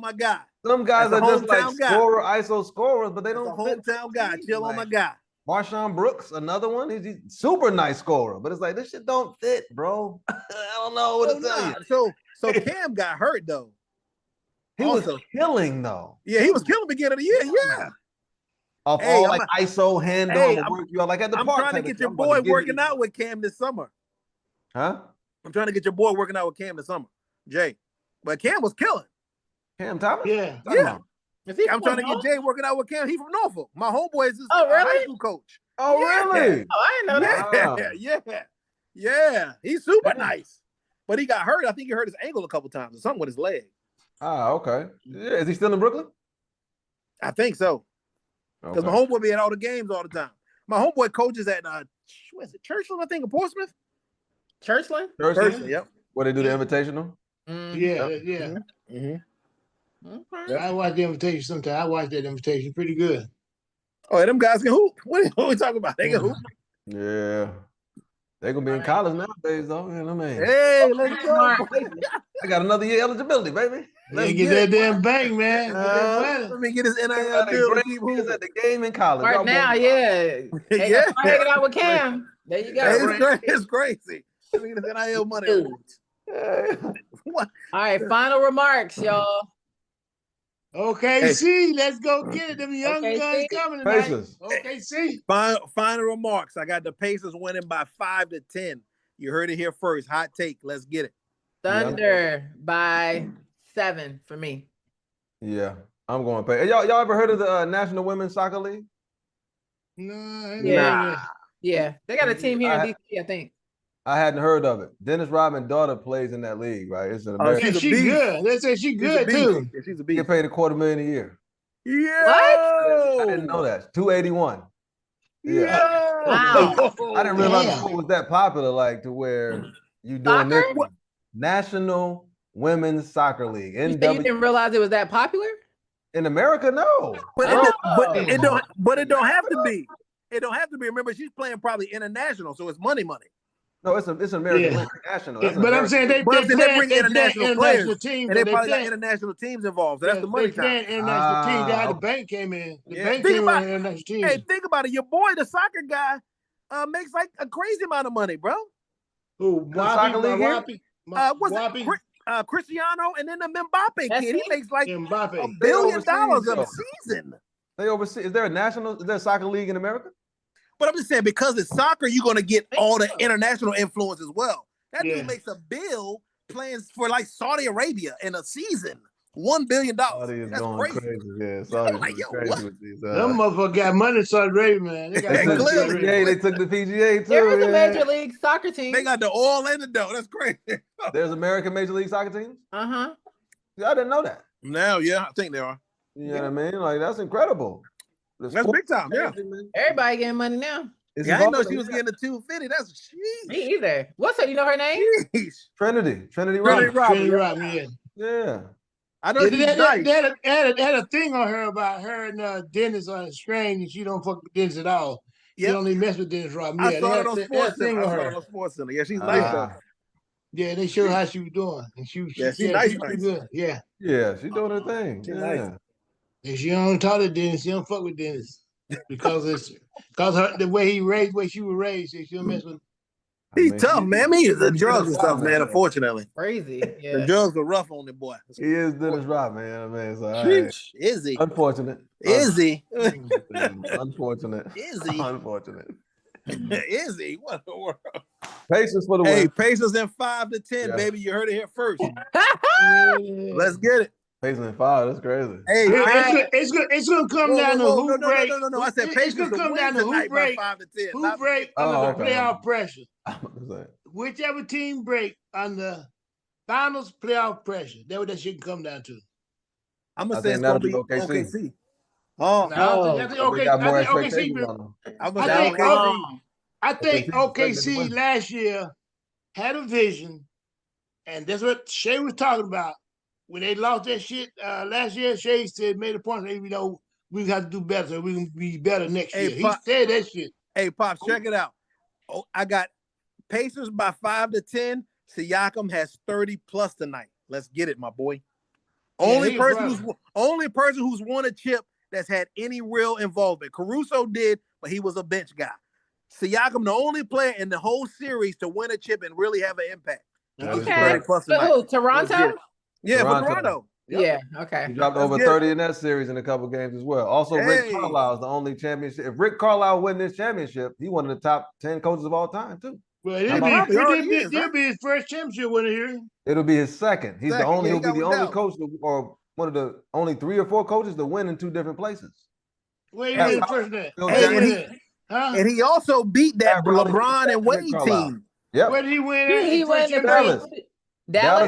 my guy. Some guys are just like scorer, ISO scorers, but they don't fit. Hometown guy. Chill on my guy. Marshawn Brooks, another one. He's super nice scorer, but it's like this shit don't fit, bro. I don't know what to tell you. So Cam got hurt though. He was killing though. Yeah, he was killing beginning of the year. Yeah. Off all like ISO hand on work you like at the park. I'm trying to get your boy working out with Cam this summer. Huh? I'm trying to get your boy working out with Cam this summer, Jay. But Cam was killing. Cam Thomas? Yeah. I'm trying to get Jay working out with Cam. He from Norfolk. My homeboy is his high school coach. Oh, really? Oh, I didn't know that. Yeah. He's super nice. But he got hurt. I think he hurt his ankle a couple times or something with his leg. Ah, okay. Yeah, is he still in Brooklyn? I think so. Because my homeboy be at all the games all the time. My homeboy coaches at what is it, Churchland, I think, in Portsmouth? Churchland? Yep. Where they do the invitational? Yeah. Mm-hmm. Okay. I watch the invitation sometimes. I watch that invitation. Pretty good. Oh, them guys can hoop. What are we talking about? They can hoop. Yeah. They're going to be in college nowadays, though. You know what I mean? Hey, let's go. I got another year eligibility, baby. Let's get that damn bank, man. Let me get his NIL deal to keep hooping at the game in college. Right now, yeah. Hanging out with Cam. There you go. It's crazy. Let me get his NIL money. All right, final remarks, y'all. OKC, let's go get it. Them young guns coming tonight. Pacers. OKC. Final remarks. I got the Pacers winning by 5-10. You heard it here first. Hot take. Let's get it. Thunder by 7 for me. Yeah, I'm going to pay. Y'all ever heard of the National Women's Soccer League? Nah. Yeah, they got a team here in DC, I think. I hadn't heard of it. Dennis Rodman's daughter plays in that league, right? It's an American. Yeah, she good. They say she good too. Yeah, she's a She beast. get paid $250,000 a year. Yeah. I didn't know that. 281. Yeah. Wow. I didn't realize the sport was that popular, like to where you doing this National Women's Soccer League. You didn't realize it was that popular? In America, no. But it don't have to be. It don't have to be. Remember, she's playing probably international, so it's money. No, it's American National. But I'm saying they bring international players, teams, and they probably got international teams involved. So that's the money time. International teams. That's how the bank came in. The bank came in international teams. Hey, think about it. Your boy, the soccer guy, makes like a crazy amount of money, bro. Who? What's it? Cristiano, and then the Mbappe kid. He makes like $1 billion a season. They oversee. Is there a soccer league in America? But I'm just saying, because it's soccer, you're going to get all the international influence as well. That dude makes a bill playing for like Saudi Arabia in a season. $1 billion. That's crazy. Yeah, Saudi like, yo, crazy with these. Them motherfuckers got money in Saudi Arabia, man. They got they took the PGA too. There is a Major League Soccer team. They got the oil and the dough. That's crazy. There's American Major League Soccer teams? Uh-huh. Yeah, I didn't know that. Now, yeah, I think there are. You know what I mean? Like, that's incredible. That's big time, yeah. Everybody getting money now. I didn't know she was getting the 250. That's sheesh. Me either. What's her? You know her name? Trinity Rodman. Yeah. I know she's nice. They had a thing on her about her and Dennis on Strange, and she don't fuck with Dennis at all. Yep. She don't even mess with Dennis Rodman. I saw it on Sports Center. Yeah, she's nice though. Yeah, they showed how she was doing, and she's nice. Good. Yeah, she's doing her thing. Nice. And she don't talk to Dennis. She don't fuck with Dennis because the way he raised, the way she was raised. She don't mess with. He's tough, man. He is the drugs and stuff, man. Unfortunately, crazy. Yeah. The drugs are rough on the boy. He is Dennis Rodman, man. So, is he? Unfortunate. Is he? Unfortunate. Is he? Unfortunate. Is he? What the world? Pacers for the win. Hey, Pacers in 5-10, baby. You heard it here first. Let's get it. Pacers in 5. That's crazy. Hey, it's gonna come down to who break. No. I said Pacers gonna come down to who break. 5-10. Who break under the playoff pressure? Whichever team break under finals playoff pressure. That's what that shit can come down to. I'm gonna say it's gonna be OKC. I think OKC last year had a vision, and that's what Shea was talking about. When they lost that shit last year, Shea said, made a point, hey, we got to do better, so we can be better next year. He said that shit. Hey, Pops, check it out. Oh, I got Pacers by 5-10. Siakam has 30 plus tonight. Let's get it, my boy. Only person who's won a chip that's had any real involvement. Caruso did, but he was a bench guy. Siakam, the only player in the whole series to win a chip and really have an impact. Okay. So Toronto? Yeah, for Toronto. Yep. Yeah, okay. He dropped over 30 in that series in a couple games as well. Also, Rick Carlisle is the only championship. If Rick Carlisle win this championship, he's one of the top 10 coaches of all time, too. Well, it'll be his first championship winner here. It'll be his second. He'll be the only coach or one of the only 3 or 4 coaches to win in 2 different places. Where you win the first net? And he also beat that LeBron and Wade team. Yep. Where did he win? He went to Dallas.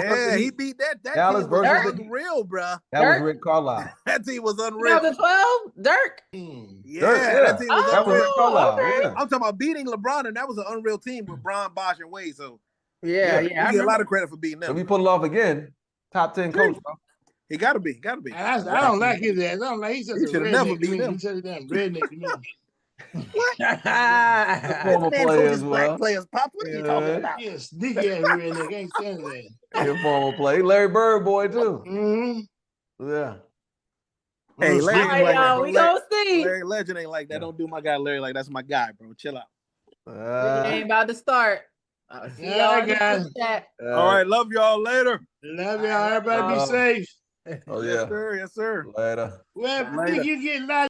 Yeah, he beat that. Dallas team was versus unreal, bro. That was Rick Carlisle. That team was unreal. 2012, Dirk. Yeah, that team was unreal. Rick Carlisle. Okay. Yeah. I'm talking about beating LeBron, and that was an unreal team with Bron, Bosh, and Wade. So yeah. We get a lot of credit for beating them. If we pull it off again, top 10 coach, bro. He gotta be. I don't like his ass. I don't like. He should have never beat him. He said damn redneck. Former player as well. Players, Pop. What are you talking about? Yeah, sneaky ass redneck. Ain't standing there. He's a former player. Larry Bird boy too. Mm-hmm. Yeah. Hey, Larry, we gonna see. Larry Legend ain't like that. Don't do my guy Larry like that's my guy, bro. Chill out. It ain't about to start. Yeah, guys. All right, love y'all later. Love y'all. Everybody be safe. Oh yeah. Yes, sir. Later. Well, you get